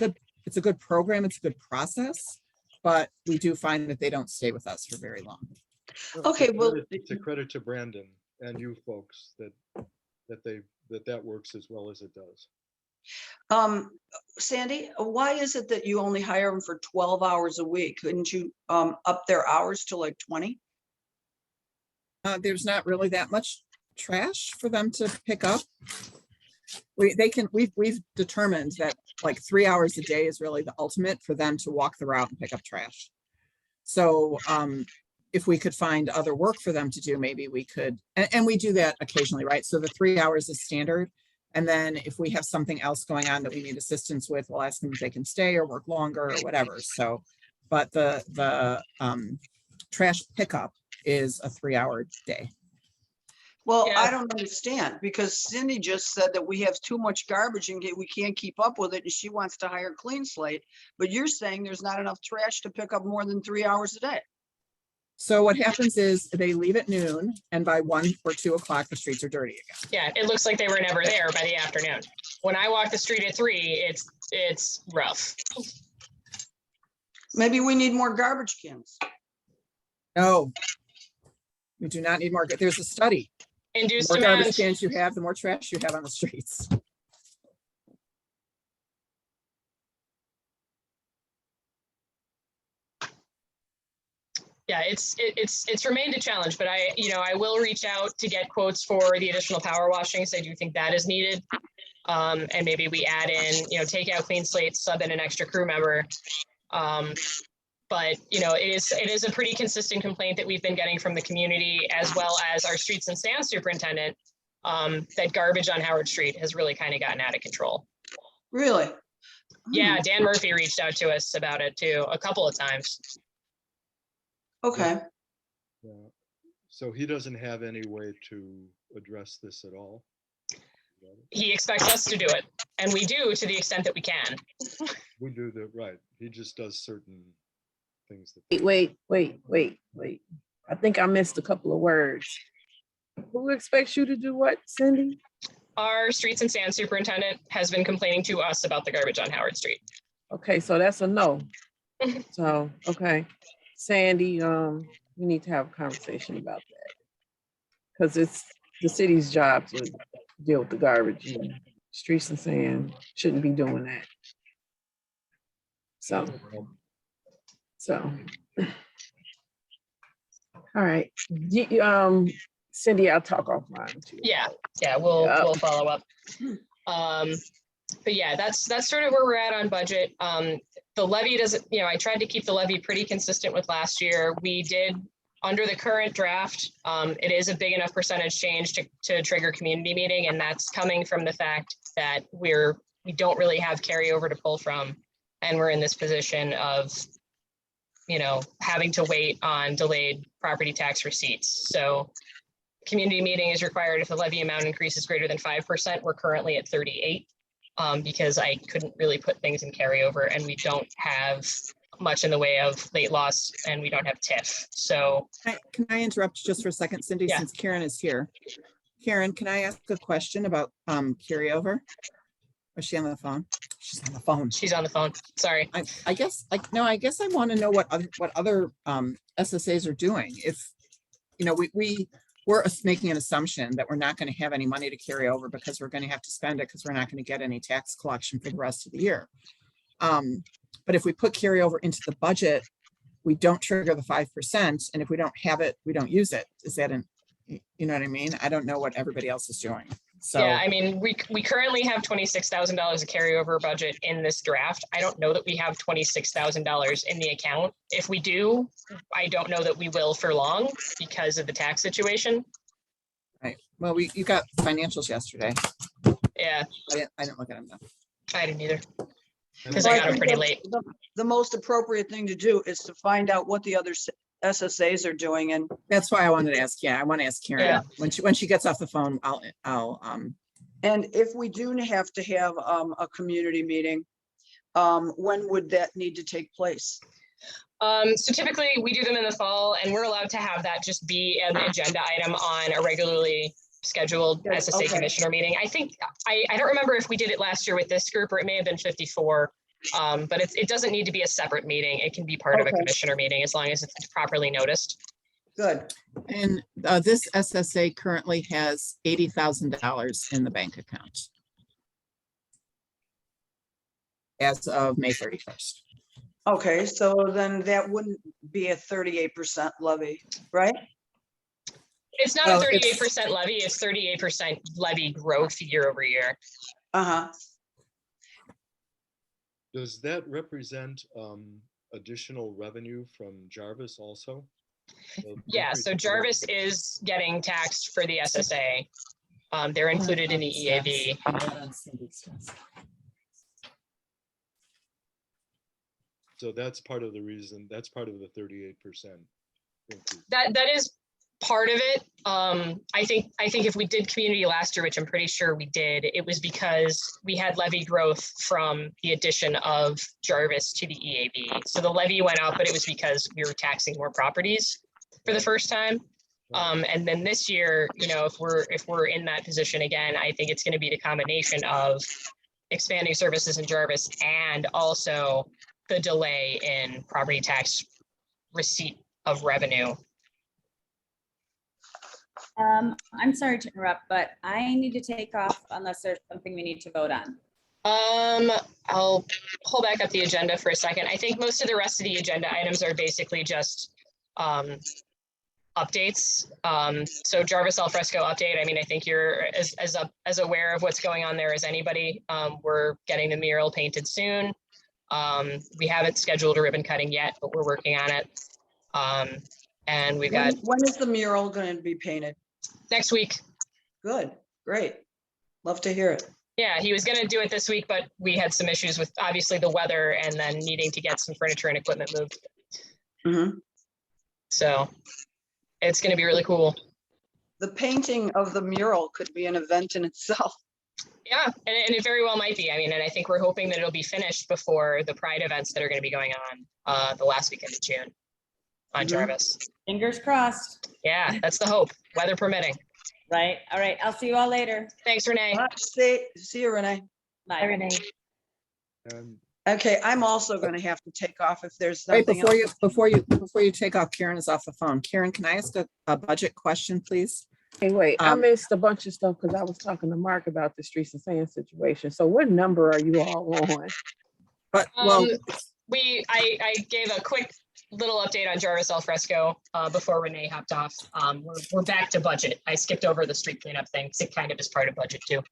good program. It's a good process, but we do find that they don't stay with us for very long. Okay, well, It's a credit to Brandon and you folks that works as well as it does. Sandy, why is it that you only hire them for 12 hours a week? Couldn't you up their hours to like 20? There's not really that much trash for them to pick up. We've determined that like 3 hours a day is really the ultimate for them to walk the route and pick up trash. So if we could find other work for them to do, maybe we could, and we do that occasionally, right? So the 3 hours is standard. And then if we have something else going on that we need assistance with, we'll ask them if they can stay or work longer or whatever. So, but the trash pickup is a 3 hour day. Well, Yeah. I don't understand because Cindy just said that we have too much garbage and we can't keep up with it and she wants to hire Clean Slate. But you're saying there's not enough trash to pick up more than 3 hours a day. So what happens is they leave at noon and by 1 or 2 o'clock, the streets are dirty again. Yeah, it looks like they were never there by the afternoon. When I walk the street at 3, it's rough. Maybe we need more garbage cans. No, we do not need more. There's a study. The Induced more demand. garbage cans you have, the more trash you have on the streets. Yeah, it's remained a challenge, but I will reach out to get quotes for the additional power washings. I do think that is needed. And maybe we add in, take out Clean Slate, sub in an extra crew member. But it is a pretty consistent complaint that we've been getting from the community as well as our streets and sand superintendent, that garbage on Howard Street has really kind of gotten out of control. Really? Yeah, Dan Murphy reached out to us about it too, a couple of times. Okay. Yeah. So he doesn't have any way to address this at all. He expects us to do it, and we do to the extent that we can. We do the right. He just does certain things that. Wait. I think I missed a couple of words. Who expects you to do what, Cindy? Our streets and sand superintendent has been complaining to us about the garbage on Howard Street. Okay, so that's a no. So, okay. Sandy, we need to have a conversation about that. Because it's the city's job to deal with the garbage, and streets and sand shouldn't be doing that. So, all right. Cindy, I'll talk offline too. Yeah, we'll follow up. But yeah, that's sort of where we're at on budget. The levy doesn't, I tried to keep the levy pretty consistent with last year. We did, under the current draft, it is a big enough percentage change to trigger community meeting, and that's coming from the fact that we don't really have carryover to pull from, and we're in this position of, having to wait on delayed property tax receipts. So community meeting is required if the levy amount increase is greater than 5%. We're currently at 38. Because I couldn't really put things in carryover, and we don't have much in the way of late loss, and we don't have TIF. So Can I interrupt just for a second, Cindy, Yeah. since Karen is here? Karen, can I ask a question about carryover? Is she on the phone? She's on the phone. she's on the phone. Sorry. I guess I want to know what other SSAs are doing. If, we're making an assumption that we're not going to have any money to carry over because we're going to have to spend it because we're not going to get any tax collection for the rest of the year. But if we put carryover into the budget, we don't trigger the 5%. And if we don't have it, we don't use it. Is that you know what I mean? I don't know what everybody else is doing. So Yeah, I mean, we currently have $26,000 of carryover budget in this draft. I don't know that we have $26,000 in the account. If we do, I don't know that we will for long because of the tax situation. right. Well, you got financials yesterday. Yeah, I didn't look at them though. I didn't either. And Because Well, I got them think pretty the- late. The most appropriate thing to do is to find out what the other SSAs are doing, and That's why I wanted to ask. Yeah, I want to ask Karen Yeah. when she gets off the phone. and if we do have to have a community meeting, when would that need to take place? So typically we do them in the fall, and we're allowed to have that just be an agenda item on a regularly scheduled Good, SSA okay. commissioner meeting. I think, I don't remember if we did it last year with this group, or it may have been 54. But it doesn't need to be a separate meeting. It can be part of a Okay. commissioner meeting as long as it's properly noticed. Good. And this SSA currently has $80,000 in the bank account as of May 31st. Okay, so then that wouldn't be a 38% levy, right? It's not Well, a it's- 38% levy, it's 38% levy growth year over year. Uh-huh. Does that represent additional revenue from Jarvis also? Yeah, so Jarvis is getting taxed for the SSA. They're included in the E EAV. So that's part of the reason, that's part of the 38%. That is part of it. I think if we did community last year, which I'm pretty sure we did, it was because we had levy growth from the addition of Jarvis to the EAV. So the levy went up, but it was because we were taxing more properties for the first time. And then this year, you know, if we're in that position again, I think it's going to be the combination of expanding services in Jarvis and also the delay in property tax receipt of revenue. I'm sorry to interrupt, but I need to take off unless there's something we need to vote on. I'll pull back up the agenda for a second. I think most of the rest of the agenda items are basically just updates. So Jarvis Alfresco update. I mean, I think you're as aware of what's going on there as anybody. We're getting the mural painted soon. We haven't scheduled a ribbon cutting yet, but we're working on it. And we've got When is the mural going to be painted? next week. Good, great. Love to hear it. Yeah, he was going to do it this week, but we had some issues with obviously the weather and then needing to get some furniture and equipment moved. Mhm. So it's going to be really cool. The painting of the mural could be an event in itself. Yeah, and it very well might be. I mean, and I think we're hoping that it'll be finished before the Pride events that are going to be going on the last weekend of June on Mhm. Jarvis. Fingers crossed, Yeah, that's the hope, weather permitting. right? All right, I'll see you all later. Thanks, Renee. See you, Renee. Bye. Renee. And Okay, I'm also going to have to take off if there's Right, something before else. you take off, Karen is off the phone. Karen, can I ask a budget question, please? Hey, wait, I Um, missed a bunch of stuff because I was talking to Mark about the streets and sand situation. So what number are you all on? But, well, I gave a quick little update on Jarvis Alfresco before Renee hopped off. We're back to budget. I skipped over the street cleanup thing. 'Cause it kind of is part of budget too.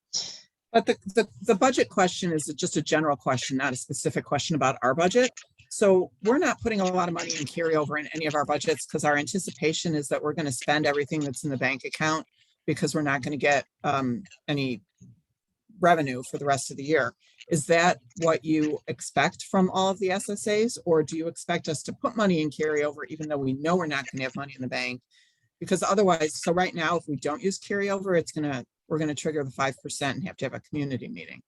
but the budget question is just a general question, not a specific question about our budget. So we're not putting a lot of money in carryover in any of our budgets because our anticipation is that we're going to spend everything that's in the bank account because we're not going to get any revenue for the rest of the year. Is that what you expect from all of the SSAs, or do you expect us to put money in carryover even though we know we're not going to have money in the bank? Because otherwise, so right now, if we don't use carryover, we're going to trigger the 5% and have to have a community meeting.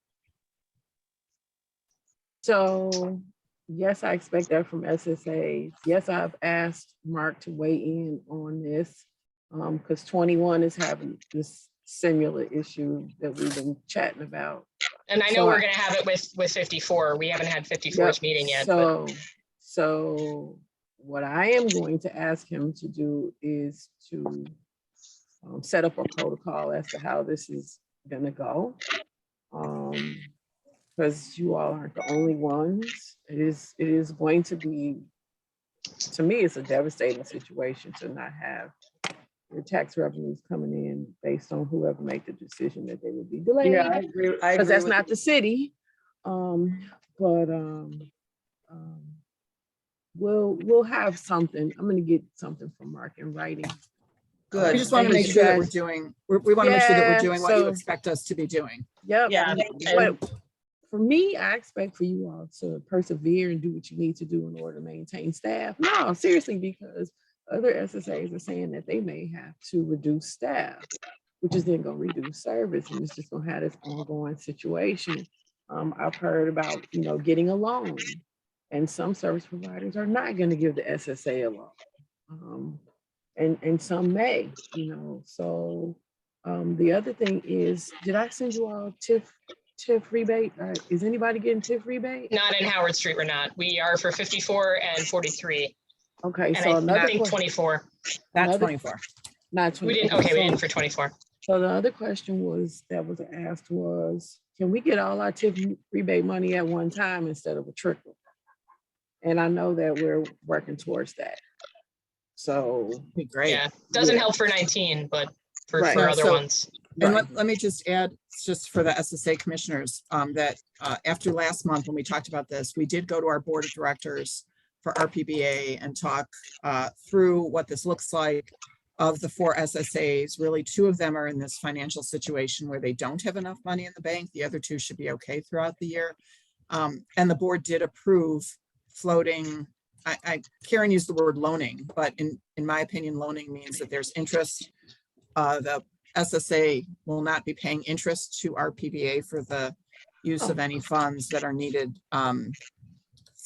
So yes, I expect that from SSAs. Yes, I've asked Mark to weigh in on this because 21 is having this similar issue that we've been chatting about. And I know So we're going to have it with 54. We haven't had 54's Yep. meeting yet. But So what I am going to ask him to do is to set up a protocol as to how this is gonna go. Because you all aren't the only ones. It is going to be, to me, it's a devastating situation to not have your tax revenues coming in based on whoever made the decision that they would be delayed. Yeah, I agree. Because that's with not the city. We'll have something. I'm gonna get something from Mark in writing. Good. We just want to Because make you sure that we're guys- doing, we want to make sure that we're Yeah, doing what you so- expect us to be doing. Yep. Yeah, But for me, I expect for you all to persevere and do what you need to do in order to maintain staff. No, seriously, because other SSAs are saying that they may have to reduce staff, which is then gonna reduce service, and it's just gonna have this ongoing situation. I've heard about, getting a loan, and some service providers are not gonna give the SSA a loan. And some may, so, the other thing is, did I send you all TIF rebate? Is anybody getting TIF rebate? Not in Howard Street, we're not. We are for 54 and 43. Okay, And so I another think question, 24. Not Another- 24. not 20. We didn't, okay, we didn't for 24. So the other question that was asked was, can we get all our TIF rebate money at one time instead of a trickle? And I know that we're working towards that. So, Be great. Yeah, doesn't Yeah. help for 19, but for Right. other So- ones. And right, let me just add, just for the SSA commissioners, that after last month, when we talked about this, we did go to our board of directors for RPBA and talk through what this looks like. Of the 4 SSAs, really 2 of them are in this financial situation where they don't have enough money in the bank. The other 2 should be okay throughout the year. And the board did approve floating. Karen used the word loaning, but in my opinion, loaning means that there's interest. The SSA will not be paying interest to RPBA for the use of any funds that are needed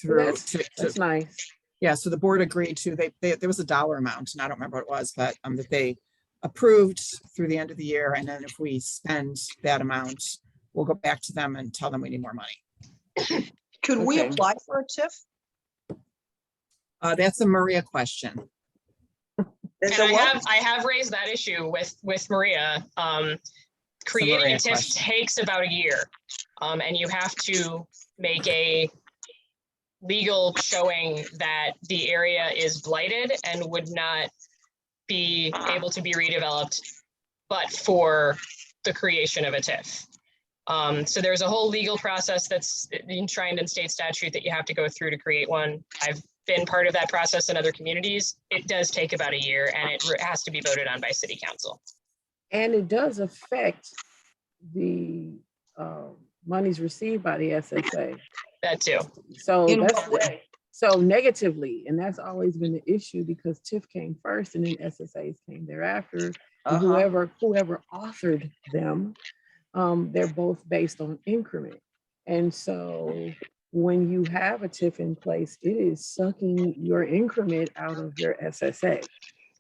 through. that's nice. Yeah, so the board agreed to, there was a dollar amount, and I don't remember what it was, but that they approved through the end of the year. And then if we spend that amount, we'll go back to them and tell them we need more money. Could we Okay. apply for a TIF? That's a Maria question. Is And it what? I have raised that issue with Maria. Creating Maria a TIF question. takes about a year. And you have to make a legal showing that the area is blighted and would not be able to be redeveloped, but for the creation of a TIF. So there's a whole legal process that's enshrined in state statute that you have to go through to create one. I've been part of that process in other communities. It does take about a year, and it has to be voted on by city council. And it does affect the monies received by the SSA. That too. So In that's what way? so negatively, and that's always been the issue because TIF came first and then SSAs came thereafter. And Uh-huh. whoever authored them, they're both based on increment. And so when you have a TIF in place, it is sucking your increment out of your SSA.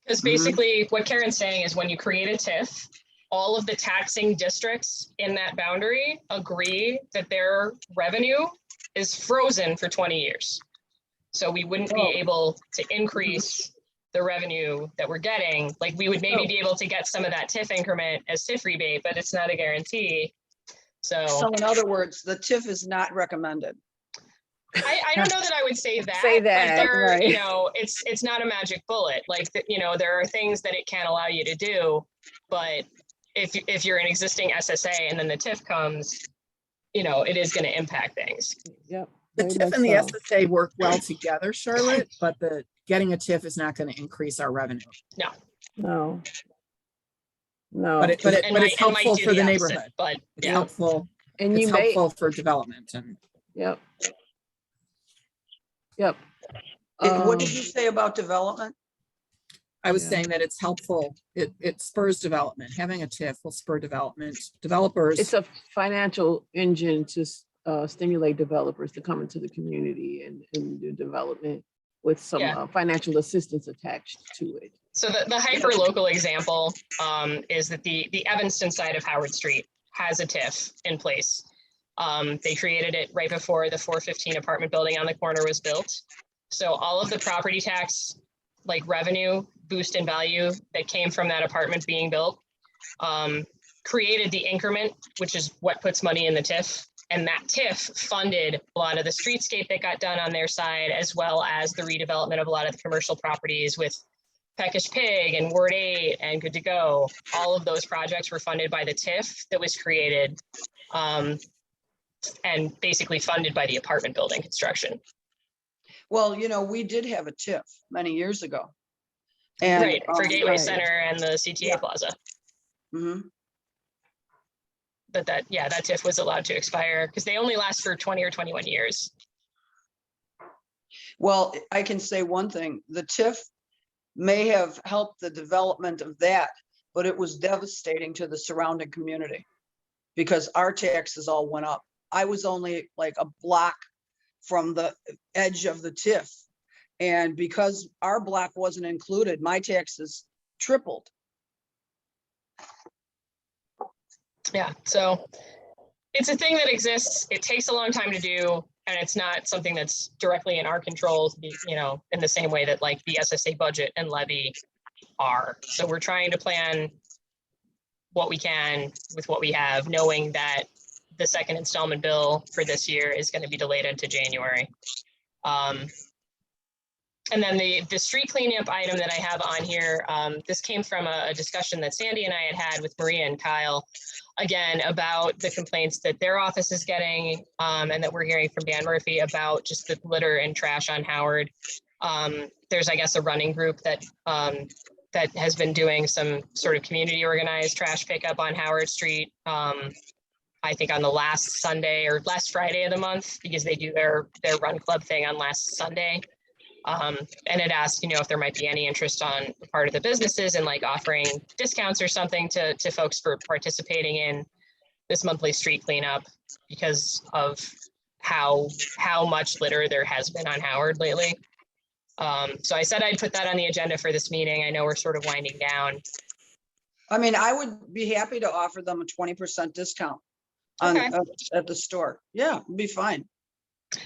Because basically what Karen's saying is when you create a TIF, all of the taxing districts in that boundary agree that their revenue is frozen for 20 years. So we wouldn't be able to increase the revenue that we're getting. Like we would maybe be able to get some of that TIF increment as TIF rebate, but it's not a guarantee. So So in other words, the TIF is not recommended. I don't know that I would say that. Say but that, there, right. it's not a magic bullet. Like, there are things that it can allow you to do, but if you're an existing SSA and then the TIF comes, it is going to impact things. Yep. The very TIF much and the so. SSA work well together, Charlotte, but getting a TIF is not going to increase our revenue. No. No. But it's And might helpful do for the opposite, neighborhood. but It's yeah. helpful. and It's you may, helpful for development and yep. Yep. What did Um, you say about development? I was Yeah. saying that it's helpful. It spurs development. Having a TIF will spur development. Developers. It's a financial engine to stimulate developers to come into the community and do development with some Yeah. financial assistance attached to it. So the hyper local example is that the Evanston side of Howard Street has a TIF in place. They created it right before the 415 apartment building on the corner was built. So all of the property tax, like revenue boost in value that came from that apartment being built, created the increment, which is what puts money in the TIF. And that TIF funded a lot of the streetscape that got done on their side, as well as the redevelopment of a lot of the commercial properties with Peckish Pig and Ward 8 and Good to Go. All of those projects were funded by the TIF that was created and basically funded by the apartment building construction. Well, we did have a TIF many years ago. And, Right, for Gateway right. Center and the CTA Yeah. Plaza. Mhm. But that TIF was allowed to expire because they only last for 20 or 21 years. Well, I can say one thing, the TIF may have helped the development of that, but it was devastating to the surrounding community because our taxes all went up. I was only like a block from the edge of the TIF. And because our block wasn't included, my taxes tripled. Yeah, so it's a thing that exists. It takes a long time to do, and it's not something that's directly in our control to be, you know, in the same way that like the SSA budget and levy are. So we're trying to plan what we can with what we have, knowing that the second installment bill for this year is going to be delayed into January. And then the street cleanup item that I have on here, this came from a discussion that Sandy and I had with Maria and Kyle, again, about the complaints that their office is getting, and that we're hearing from Dan Murphy about just the litter and trash on Howard. There's, I guess, a running group that that has been doing some sort of community organized trash pickup on Howard Street. I think on the last Sunday or last Friday of the month, because they do their run club thing on last Sunday. And it asked, you know, if there might be any interest on the part of the businesses and like offering discounts or something to folks for participating in this monthly street cleanup because of how much litter there has been on Howard lately. So I said I'd put that on the agenda for this meeting. I know we're sort of winding down. I mean, I would be happy to offer them a 20% discount on Okay. at the store. Yeah, it'd be fine.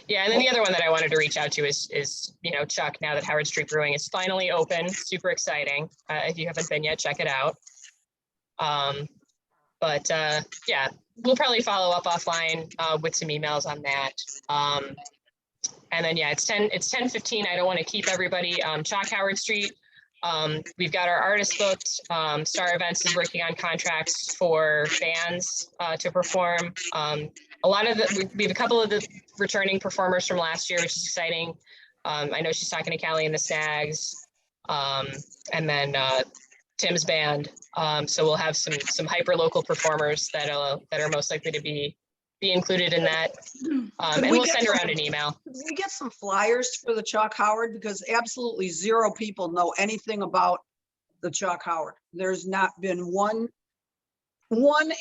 Yeah, and then the other one that I wanted to reach out to is you know, Chuck, now that Howard Street Brewing is finally open, super exciting. If you haven't been yet, check it out. Yeah, we'll probably follow up offline with some emails on that. And then, yeah, it's 10:15. I don't want to keep everybody. Chalk Howard Street. We've got our artists booked. Star Events is working on contracts for bands to perform. A lot of we have a couple of the returning performers from last year, which is exciting. I know she's talking to Callie and the Snags, and then Tim's band. So we'll have some hyper local performers that are most likely to be included in that. And we'll send around an email. Could we get some flyers for the Chalk Howard? Because absolutely zero people know anything about the Chalk Howard. There's not been one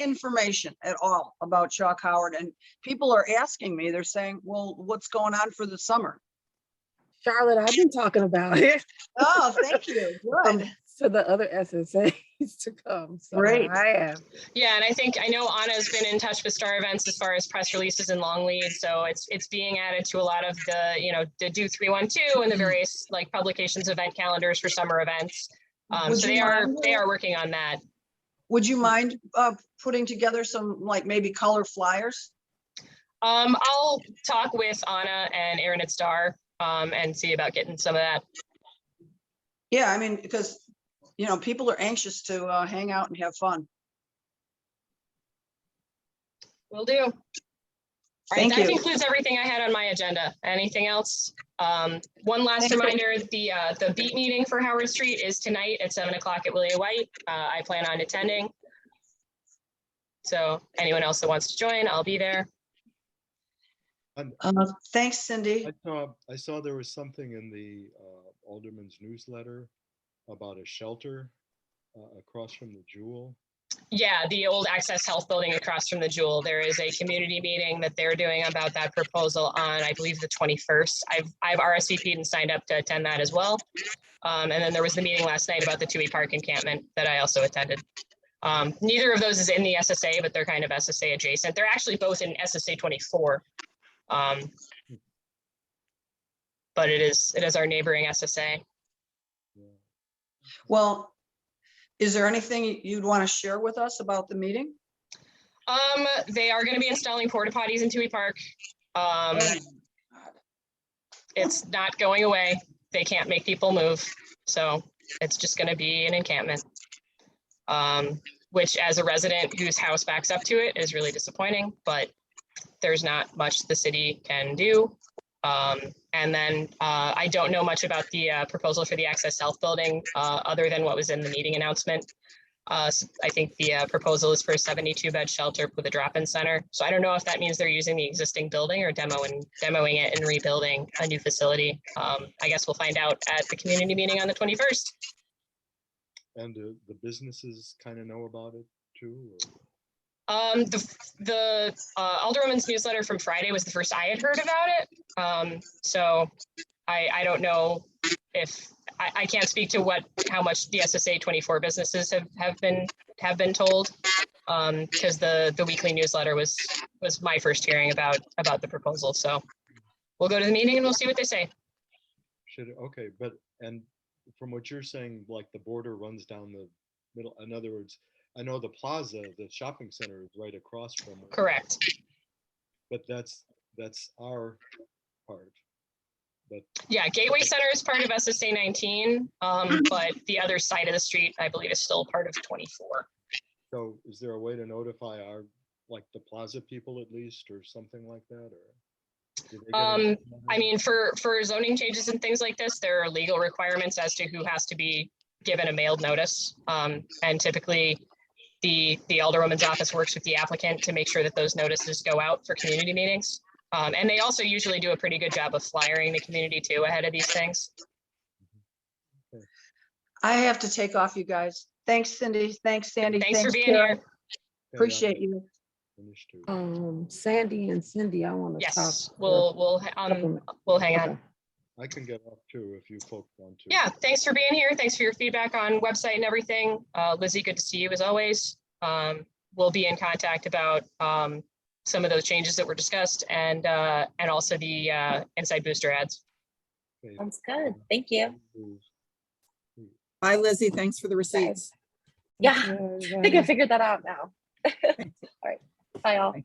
information at all about Chalk Howard. And people are asking me, they're saying, well, what's going on for the summer? Charlotte, I've been talking about it. Oh, thank you. Good. To the other SSAs to come. So Great. I am. Yeah, and I know Anna's been in touch with Star Events as far as press releases and long leads. So it's being added to a lot of the, you know, the Do 312 and the various like publications, event calendars for summer events. So they are working on that. Would you mind putting together some like maybe color flyers? I'll talk with Anna and Aaron at Star and see about getting some of that. Yeah, I mean, because you know, people are anxious to hang out and have fun. Will do. All right, Thank that you. concludes everything I had on my agenda. Anything else? One last reminder, the beat meeting for Howard Street is tonight at 7 o'clock at Willie White. I plan on attending. So anyone else that wants to join, I'll be there. Thanks, Cindy. I saw there was something in the Alderman's newsletter about a shelter across from the Jewel. Yeah, the old Access Health building across from the Jewel. There is a community meeting that they're doing about that proposal on, I believe, the 21st. I've RSVP'd and signed up to attend that as well. And then there was the meeting last night about the Toohey Park encampment that I also attended. Neither of those is in the SSA, but they're kind of SSA adjacent. They're actually both in SSA 24. But it is our neighboring SSA. Well, is there anything you'd want to share with us about the meeting? They are going to be installing porta potties in Toohey Park. It's not going away. They can't make people move. So it's just going to be an encampment, which as a resident whose house backs up to it is really disappointing, but there's not much the city can do. And then I don't know much about the proposal for the Access Health building other than what was in the meeting announcement. I think the proposal is for a 72-bed shelter with a drop-in center. So I don't know if that means they're using the existing building or demoing it and rebuilding a new facility. I guess we'll find out at the community meeting on the 21st. And the businesses kind of know about it too? The Alderwoman's newsletter from Friday was the first I had heard about it. So I don't know if I can't speak to how much the SSA 24 businesses have been told, because the weekly newsletter was my first hearing about the proposal. So we'll go to the meeting and we'll see what they say. Okay, and from what you're saying, like the border runs down the middle. In other words, I know the plaza, the shopping center is right across from it. Correct. But that's our part. But yeah, Gateway Center is part of SSA 19, but the other side of the street, I believe, is still part of 24. so is there a way to notify like the plaza people at least, or something like that? Or do they get I notice? mean, for zoning changes and things like this, there are legal requirements as to who has to be given a mailed notice. And typically the Alderwoman's office works with the applicant to make sure that those notices go out for community meetings. And they also usually do a pretty good job of flyering the community too ahead of these things. I have to take off, you guys. Thanks, Cindy. Thanks, Sandy. Thanks for being Kara. here. Appreciate you. Finish too. Sandy and Cindy, I want to talk. Yes, we'll hang on. Okay. I can get off too if you folks want to. Yeah, thanks for being here. Thanks for your feedback on website and everything. Lizzie, good to see you as always. We'll be in contact about some of those changes that were discussed and also the Inside Booster ads. Okay. Sounds good. Thank you. Bye, Lizzie. Thanks for the receipts. Yeah, Okay, I think I figured that out now. All right. Bye all. Bye.